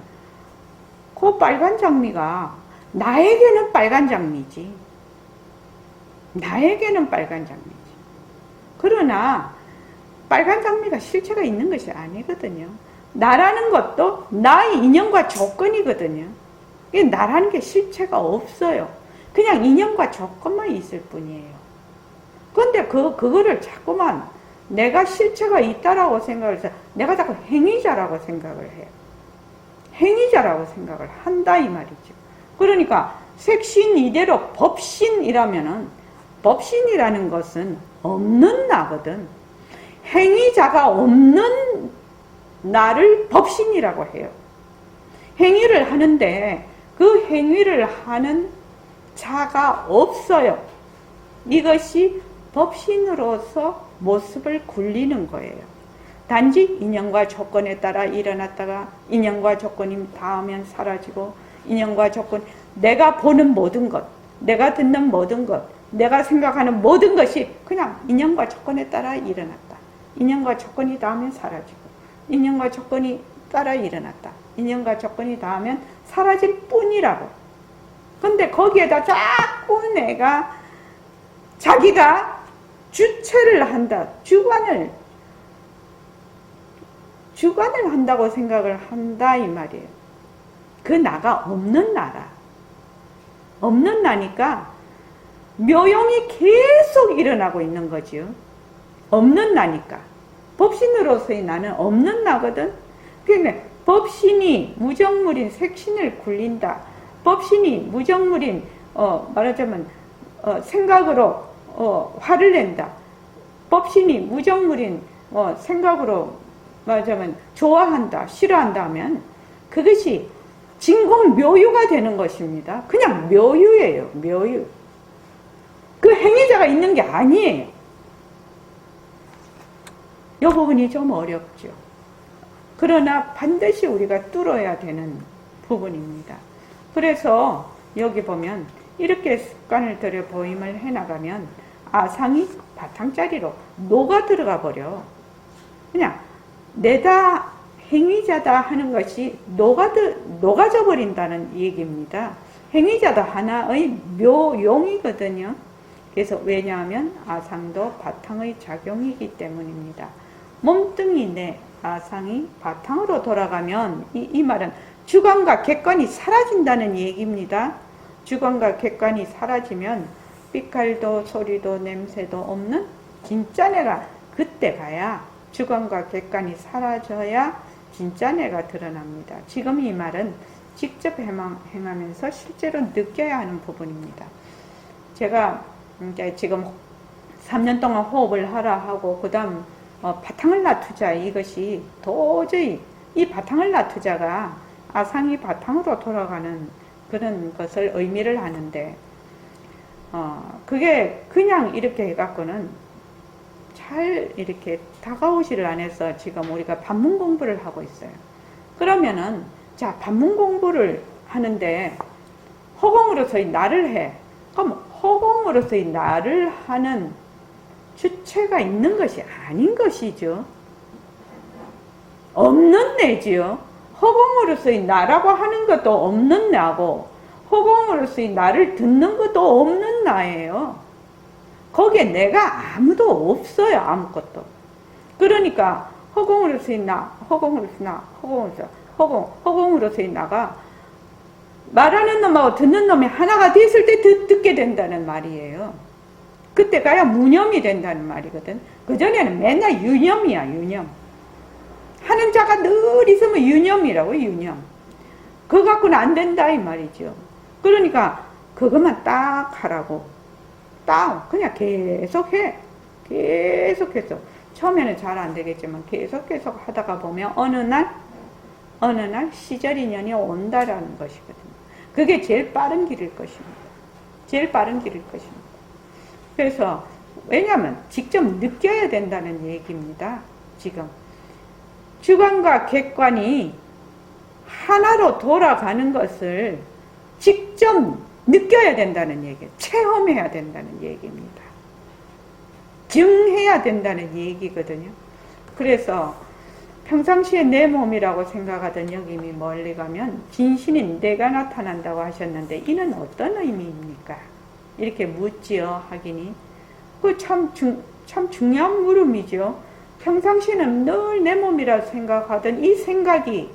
그 빨간 장미가 나에게는 빨간 장미지. 나에게는 빨간 장미지. 그러나 빨간 장미가 실체가 있는 것이 아니거든요. 나라는 것도 나의 인연과 조건이거든요. 나라는 게 실체가 없어요. 그냥 인연과 조건만 있을 뿐이에요. 그런데 그거를 자꾸만 내가 실체가 있다라고 생각을 해서 내가 자꾸 행위자라고 생각을 해요. 행위자라고 생각을 한다 이 말이죠. 그러니까 색신 이대로 법신이라면은 법신이라는 것은 없는 나거든. 행위자가 없는 나를 법신이라고 해요. 행위를 하는데 그 행위를 하는 자가 없어요. 이것이 법신으로서 모습을 굴리는 거예요. 단지 인연과 조건에 따라 일어났다가 인연과 조건이 닿으면 사라지고 인연과 조건, 내가 보는 모든 것, 내가 듣는 모든 것, 내가 생각하는 모든 것이 그냥 인연과 조건에 따라 일어났다. 인연과 조건이 닿으면 사라지고 인연과 조건이 따라 일어났다. 인연과 조건이 닿으면 사라질 뿐이라고. 근데 거기에다 자꾸 내가 자기가 주체를 한다. 주관을 한다고 생각을 한다 이 말이에요. 그 나가 없는 나라. 없는 나니까 묘용이 계속 일어나고 있는 거지요. 없는 나니까. 법신으로서의 나는 없는 나거든. 그러니까 법신이 무정물인 색신을 굴린다. 법신이 무정물인 말하자면 생각으로 화를 낸다. 법신이 무정물인 생각으로 말하자면 좋아한다, 싫어한다 하면 그것이 진공묘유가 되는 것입니다. 그냥 묘유예요. 묘유. 그 행위자가 있는 게 아니에요. 이 부분이 좀 어렵죠. 그러나 반드시 우리가 뚫어야 되는 부분입니다. 그래서 여기 보면 이렇게 습관을 들여 보임을 해나가면 아상이 바탕자리로 녹아 들어가 버려. 그냥 내다 행위자다 하는 것이 녹아져 버린다는 얘기입니다. 행위자도 하나의 묘용이거든요. 그래서 왜냐하면 아상도 바탕의 작용이기 때문입니다. 몸뚱이 내 아상이 바탕으로 돌아가면 이 말은 주관과 객관이 사라진다는 얘기입니다. 주관과 객관이 사라지면 빛깔도 소리도 냄새도 없는 진짜 내가 그때 가야 주관과 객관이 사라져야 진짜 내가 드러납니다. 지금 이 말은 직접 행하면서 실제로 느껴야 하는 부분입니다. 제가 이제 지금 3년 동안 호흡을 하라 하고 그 다음 바탕을 놔두자, 이것이 도저히 이 바탕을 놔두자가 아상이 바탕으로 돌아가는 그런 것을 의미를 하는데 그게 그냥 이렇게 해갖고는 잘 이렇게 다가오지를 않아서 지금 우리가 반문 공부를 하고 있어요. 그러면은 자, 반문 공부를 하는데 허공으로서의 나를 해. 그럼 허공으로서의 나를 하는 주체가 있는 것이 아닌 것이죠. 없는 내지요. 허공으로서의 나라고 하는 것도 없는 나고 허공으로서의 나를 듣는 것도 없는 나예요. 거기에 내가 아무도 없어요. 아무것도. 그러니까 허공으로서의 나, 허공으로서의 나가 말하는 놈하고 듣는 놈이 하나가 됐을 때 듣게 된다는 말이에요. 그때 가야 무념이 된다는 말이거든. 그전에는 맨날 유념이야, 유념. 하는 자가 늘 있으면 유념이라고, 유념. 그거 갖고는 안 된다, 이 말이죠. 그러니까 그것만 딱 하라고. 딱 그냥 계속해. 계속해서. 처음에는 잘 안 되겠지만 계속 하다가 보면 어느 날 시절 인연이 온다라는 것이거든요. 그게 제일 빠른 길일 것입니다. 제일 빠른 길일 것입니다. 그래서 왜냐하면 직접 느껴야 된다는 얘기입니다. 지금 주관과 객관이 하나로 돌아가는 것을 직접 느껴야 된다는 얘기예요. 체험해야 된다는 얘기입니다. 증해야 된다는 얘기거든요. 그래서 평상시에 내 몸이라고 생각하던 여김이 멀리 가면 진신인 내가 나타난다고 하셨는데 이는 어떤 의미입니까? 이렇게 묻지요, 하기니. 그 참 중요한 물음이죠. 평상시에는 늘 내 몸이라 생각하던 이 생각이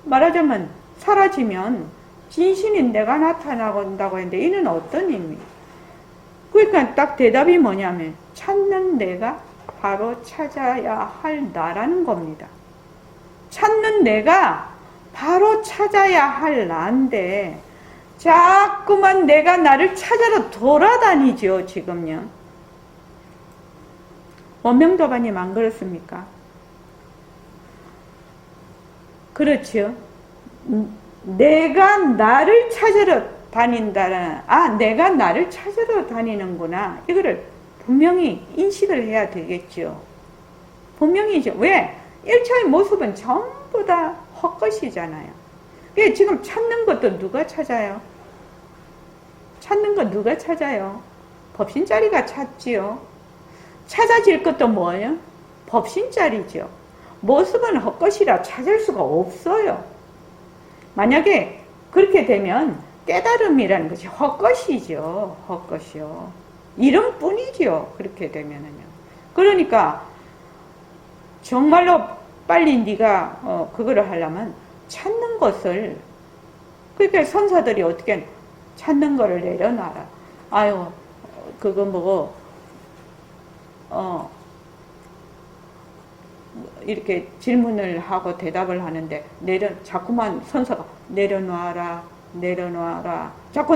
말하자면 사라지면 진신인 내가 나타나온다고 했는데 이는 어떤 의미? 그러니까 딱 대답이 뭐냐면 찾는 내가 바로 찾아야 할 나라는 겁니다. 찾는 내가 바로 찾아야 할 나인데 자꾸만 내가 나를 찾아러 돌아다니죠, 지금요. 원명도반님 안 그렇습니까? 그렇죠. 내가 나를 찾으러 다닌다는, 내가 나를 찾으러 다니는구나. 이거를 분명히 인식을 해야 되겠죠. 분명히죠. 왜? 1차의 모습은 전부 다 헛것이잖아요. 지금 찾는 것도 누가 찾아요? 찾는 거 누가 찾아요? 법신자리가 찾지요. 찾아질 것도 뭐예요? 법신자리죠. 모습은 헛것이라 찾을 수가 없어요. 만약에 그렇게 되면 깨달음이라는 것이 헛것이죠. 헛것이요. 이름뿐이죠. 그렇게 되면은요. 그러니까 정말로 빨리 네가 그거를 하려면 찾는 것을, 그러니까 선사들이 어떻게 찾는 거를 내려놔라. 아유, 그거 뭐고 이렇게 질문을 하고 대답을 하는데 자꾸만 선사가 내려놔라. 자꾸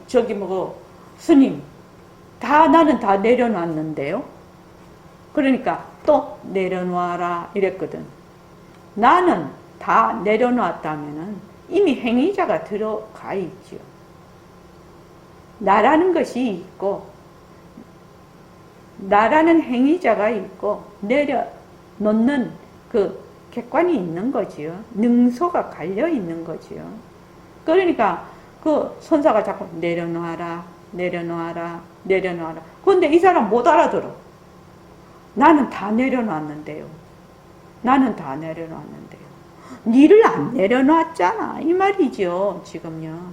저기 뭐고 스님 나는 다 내려놨는데요. 그러니까 또 내려놔라 이랬거든. 나는 다 내려놨다면은 이미 행위자가 들어가 있죠. 나라는 것이 있고 나라는 행위자가 있고 내려놓는 그 객관이 있는 거지요. 능소가 갈려 있는 거지요. 그러니까 그 선사가 자꾸 내려놓아라, 내려놓아라, 내려놓아라. 그런데 이 사람 못 알아들어. 나는 다 내려놨는데요. 나는 다 내려놨는데요. 니를 안 내려놨잖아. 이 말이죠, 지금요.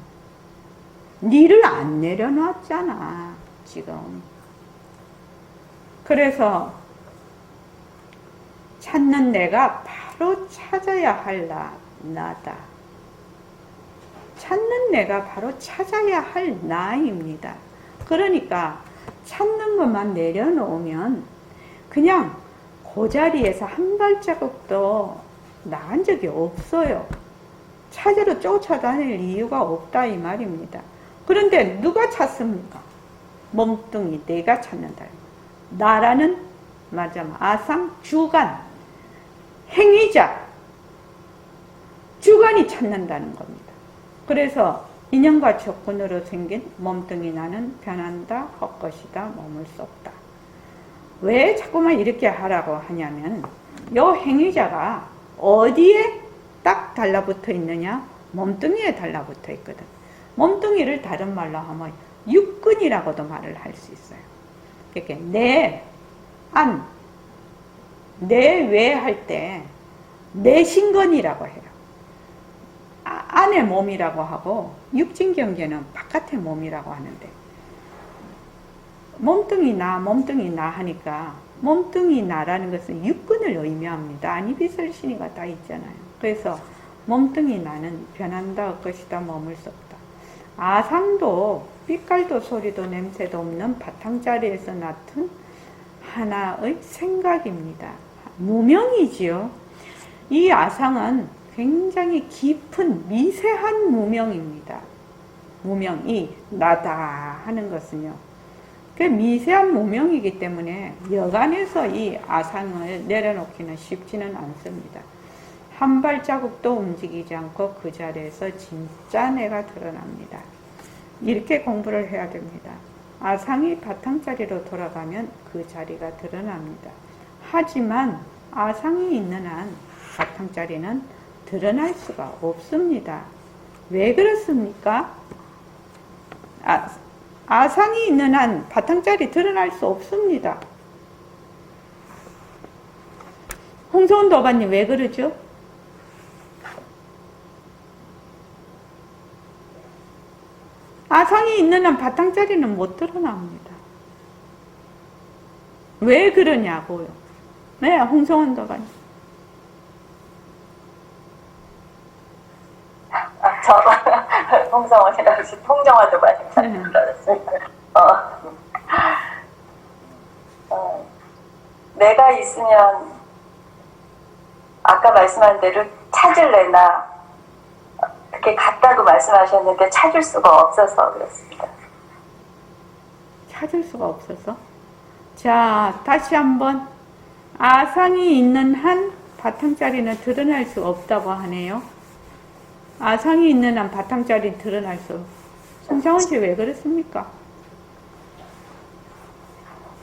니를 안 내려놨잖아, 지금. 그래서 찾는 내가 바로 찾아야 할 나다. 찾는 내가 바로 찾아야 할 나입니다. 그러니까 찾는 것만 내려놓으면 그냥 그 자리에서 한 발자국도 나간 적이 없어요. 찾으러 쫓아다닐 이유가 없다 이 말입니다. 그런데 누가 찾습니까? 몸뚱이 내가 찾는다. 나라는 말하자면 아상 주관 행위자 주관이 찾는다는 겁니다. 그래서 인연과 조건으로 생긴 몸뚱이 나는 변한다, 헛것이다, 머물 수 없다. 왜 자꾸만 이렇게 하라고 하냐면 요 행위자가 어디에 딱 달라붙어 있느냐? 몸뚱이에 달라붙어 있거든. 몸뚱이를 다른 말로 하면 육근이라고도 말을 할 수 있어요. 그러니까 내, 안, 내, 외 할 때 내신건이라고 해요. 안의 몸이라고 하고 육진경계는 바깥의 몸이라고 하는데 몸뚱이 나 하니까 몸뚱이 나라는 것은 육근을 의미합니다. 아니 비설신이가 다 있잖아요. 그래서 몸뚱이 나는 변한다, 것이다, 머물 수 없다. 아상도 빛깔도 소리도 냄새도 없는 바탕자리에서 낳은 하나의 생각입니다. 무명이지요. 이 아상은 굉장히 깊은 미세한 무명입니다. 무명이 나다 하는 것은요. 그 미세한 무명이기 때문에 여간에서 이 아상을 내려놓기는 쉽지는 않습니다. 한 발자국도 움직이지 않고 그 자리에서 진짜 내가 드러납니다. 이렇게 공부를 해야 됩니다. 아상이 바탕자리로 돌아가면 그 자리가 드러납니다. 하지만 아상이 있는 한 바탕자리는 드러날 수가 없습니다. 왜 그렇습니까? 아상이 있는 한 바탕자리 드러날 수 없습니다. 홍성훈 도반님 왜 그러죠? 아상이 있는 한 바탕자리는 못 드러납니다. 왜 그러냐고요. 네, 홍성훈 도반님. 저 홍성원이라 혹시 통정화도 많이 들었습니다. 내가 있으면 아까 말씀한 대로 찾을래나 그렇게 같다고 말씀하셨는데 찾을 수가 없어서 그렇습니다. 찾을 수가 없어서? 자, 다시 한번 아상이 있는 한 바탕자리는 드러날 수 없다고 하네요. 아상이 있는 한 바탕자리 드러날 수. 송창원 씨 왜 그랬습니까?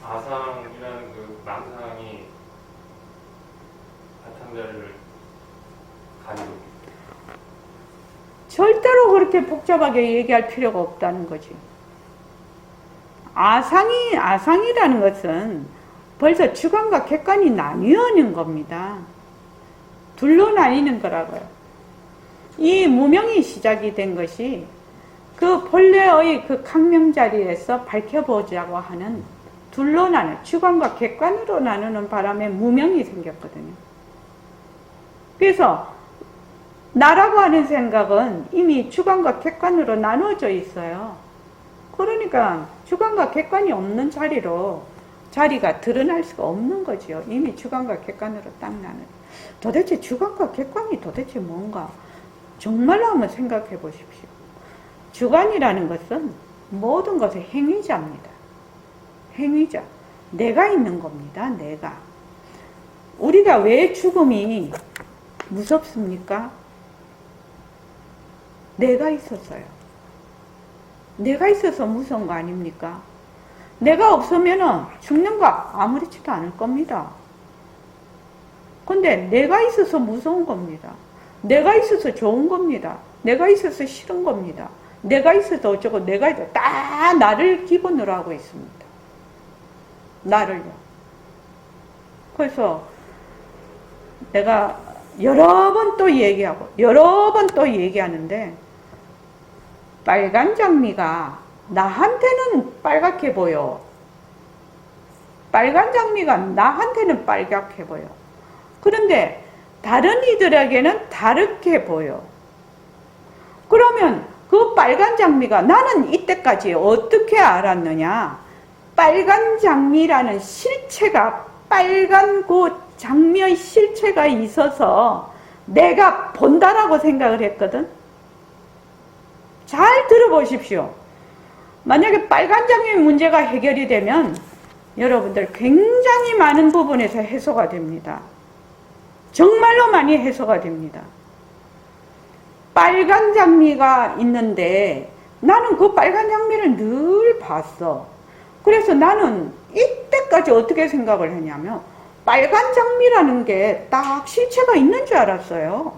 아상이라는 그 망상이 바탕자리를 가지고 절대로 그렇게 복잡하게 얘기할 필요가 없다는 거지. 아상이라는 것은 벌써 주관과 객관이 나뉘어는 겁니다. 둘로 나뉘는 거라고요. 이 무명이 시작이 된 것이 그 본래의 그 강명 자리에서 밝혀보자고 하는 둘로 나누는 주관과 객관으로 나누는 바람에 무명이 생겼거든요. 그래서 나라고 하는 생각은 이미 주관과 객관으로 나눠져 있어요. 그러니까 주관과 객관이 없는 자리가 드러날 수가 없는 거죠. 이미 주관과 객관으로 딱 나눠. 도대체 주관과 객관이 도대체 뭔가? 정말로 한번 생각해 보십시오. 주관이라는 것은 모든 것의 행위자입니다. 행위자. 내가 있는 겁니다. 내가. 우리가 왜 죽음이 무섭습니까? 내가 있었어요. 내가 있어서 무서운 거 아닙니까? 내가 없으면 죽는 거 아무렇지도 않을 겁니다. 근데 내가 있어서 무서운 겁니다. 내가 있어서 좋은 겁니다. 내가 있어서 싫은 겁니다. 내가 있어도 어쩌고 내가 있어도 다 나를 기본으로 하고 있습니다. 나를요. 그래서 내가 여러 번 또 얘기하고 여러 번 또 얘기하는데 빨간 장미가 나한테는 빨갛게 보여. 빨간 장미가 나한테는 빨갛게 보여. 그런데 다른 이들에게는 다르게 보여. 그러면 그 빨간 장미가 나는 이때까지 어떻게 알았느냐? 빨간 장미라는 실체가 빨간 그 장미의 실체가 있어서 내가 본다라고 생각을 했거든. 잘 들어보십시오. 만약에 빨간 장미 문제가 해결이 되면 여러분들 굉장히 많은 부분에서 해소가 됩니다. 정말로 많이 해소가 됩니다. 빨간 장미가 있는데 나는 그 빨간 장미를 늘 봤어. 그래서 나는 이때까지 어떻게 생각을 했냐면 빨간 장미라는 게 딱 실체가 있는 줄 알았어요.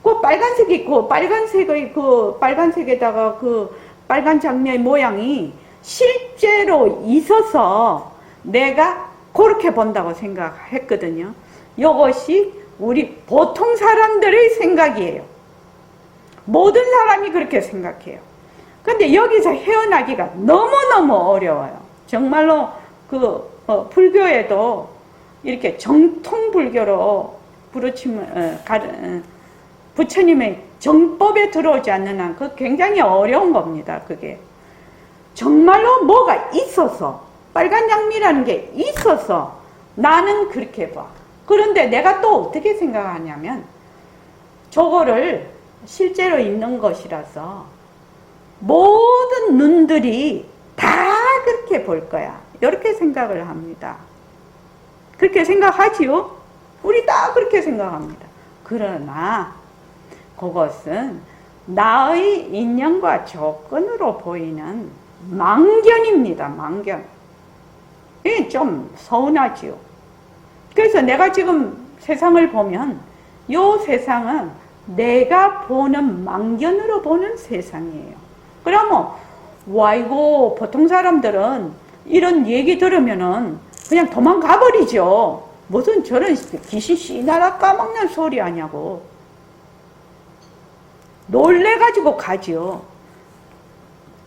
그 빨간색이 있고 빨간색의 그 빨간색에다가 그 빨간 장미의 모양이 실제로 있어서 내가 그렇게 본다고 생각했거든요. 이것이 우리 보통 사람들의 생각이에요. 모든 사람이 그렇게 생각해요. 근데 여기서 헤어나기가 너무너무 어려워요. 정말로 불교에도 이렇게 정통 불교로 부처님의 정법에 들어오지 않는 한 그 굉장히 어려운 겁니다. 그게 정말로 뭐가 있어서 빨간 장미라는 게 있어서 나는 그렇게 봐. 그런데 내가 또 어떻게 생각하냐면 저거를 실제로 있는 것이라서 모든 눈들이 다 그렇게 볼 거야. 이렇게 생각을 합니다. 그렇게 생각하지요? 우리 다 그렇게 생각합니다. 그러나 그것은 나의 인연과 조건으로 보이는 망견입니다. 망견. 이게 좀 서운하지요. 그래서 내가 지금 세상을 보면 이 세상은 내가 보는 망견으로 보는 세상이에요. 그러면 이고 보통 사람들은 이런 얘기 들으면은 그냥 도망가 버리죠. 무슨 저런 귀신 씨나라 까먹는 소리 하냐고 놀래가지고 가지요.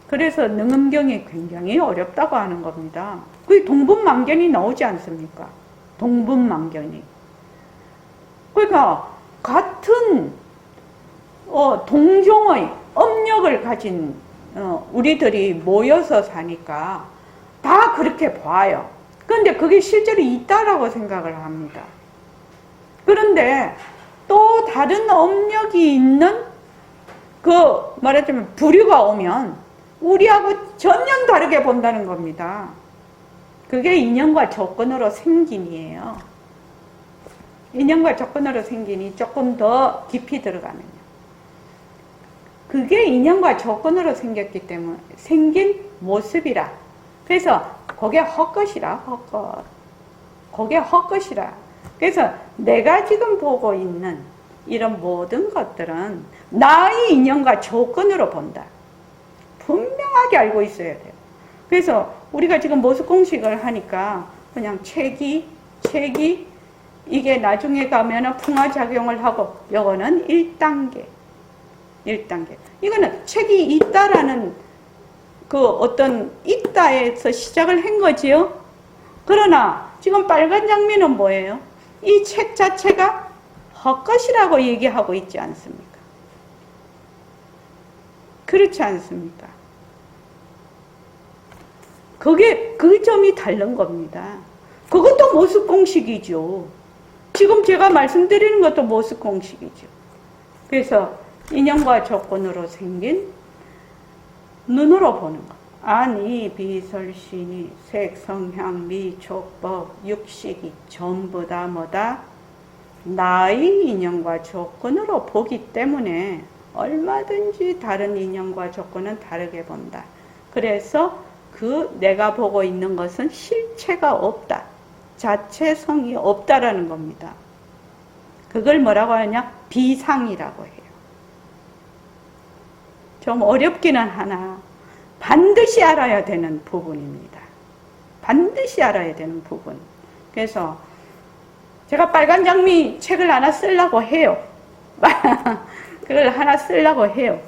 그래서 능엄경이 굉장히 어렵다고 하는 겁니다. 그 동분망견이 나오지 않습니까? 동분망견이. 그러니까 같은 동종의 업력을 가진 우리들이 모여서 사니까 다 그렇게 봐요. 그런데 그게 실제로 있다라고 생각을 합니다. 그런데 또 다른 업력이 있는 말하자면 부류가 오면 우리하고 전혀 다르게 본다는 겁니다. 그게 인연과 조건으로 생긴이에요. 인연과 조건으로 생긴이 조금 더 깊이 들어가면요. 그게 인연과 조건으로 생겼기 때문에 생긴 모습이라. 그래서 그게 헛것이라, 헛것. 그게 헛것이라. 그래서 내가 지금 보고 있는 이런 모든 것들은 나의 인연과 조건으로 본다. 분명하게 알고 있어야 돼요. 그래서 우리가 지금 모습공식을 하니까 그냥 책이 이게 나중에 가면은 풍화작용을 하고 요거는 1단계. 이거는 책이 있다라는 어떤 있다에서 시작을 한 거지요. 그러나 지금 빨간 장미는 뭐예요? 이 책 자체가 헛것이라고 얘기하고 있지 않습니까? 그렇지 않습니까? 그게 그 점이 다른 겁니다. 그것도 모습공식이죠. 지금 제가 말씀드리는 것도 모습공식이죠. 그래서 인연과 조건으로 생긴 눈으로 보는 것. 아니, 비설신이, 색, 성향, 미, 촉법, 육식이 전부 다 뭐다? 나의 인연과 조건으로 보기 때문에 얼마든지 다른 인연과 조건은 다르게 본다. 그래서 내가 보고 있는 것은 실체가 없다. 자체성이 없다라는 겁니다. 그걸 뭐라고 하냐? 비상이라고 해요. 좀 어렵기는 하나 반드시 알아야 되는 부분입니다. 반드시 알아야 되는 부분. 그래서 제가 빨간 장미 책을 하나 쓰려고 해요. 그걸 하나 쓰려고 해요.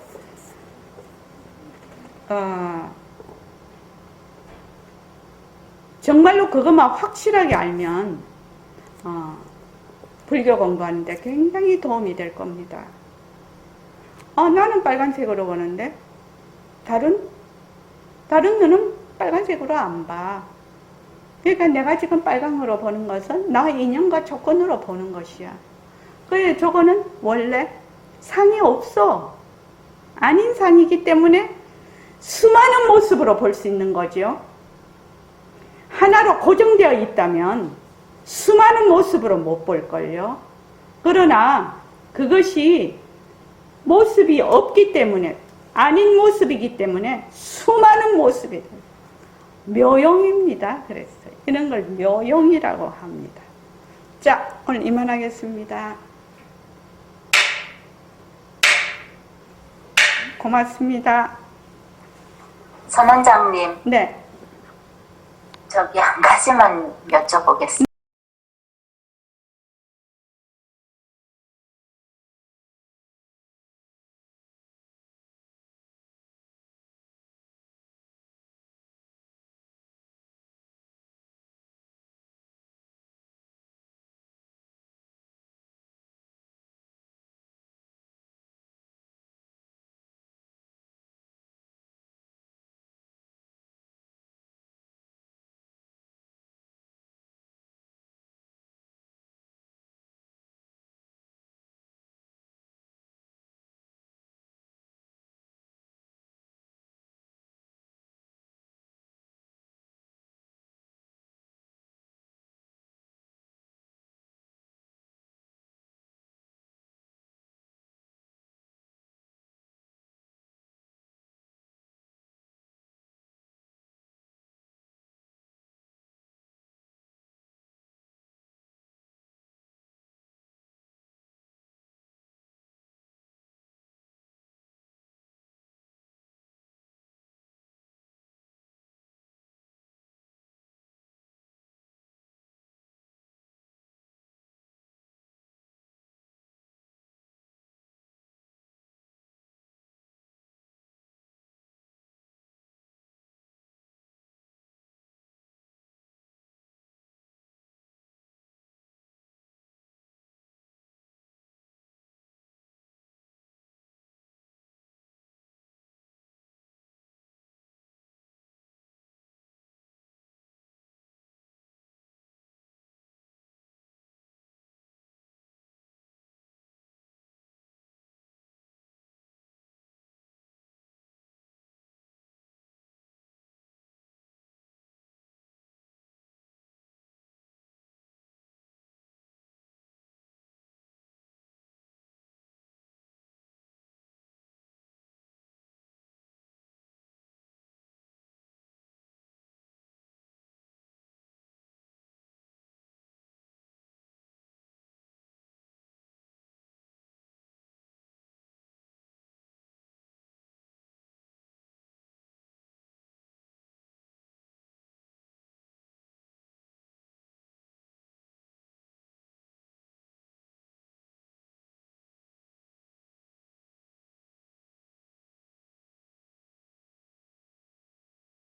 정말로 그것만 확실하게 알면 불교 공부하는데 굉장히 도움이 될 겁니다. 나는 빨간색으로 보는데 다른 눈은 빨간색으로 안 봐. 그러니까 내가 지금 빨강으로 보는 것은 나 인연과 조건으로 보는 것이야. 그래 저거는 원래 상이 없어. 아닌 상이기 때문에 수많은 모습으로 볼 수 있는 거죠. 하나로 고정되어 있다면 수많은 모습으로 못 볼걸요. 그러나 그것이 모습이 없기 때문에 아닌 모습이기 때문에 수많은 모습이 돼요. 묘용입니다. 그랬어요. 이런 걸 묘용이라고 합니다. 자, 오늘 이만하겠습니다. 고맙습니다. 선원장님, 네. 저기 한 가지만 여쭤보겠습니다.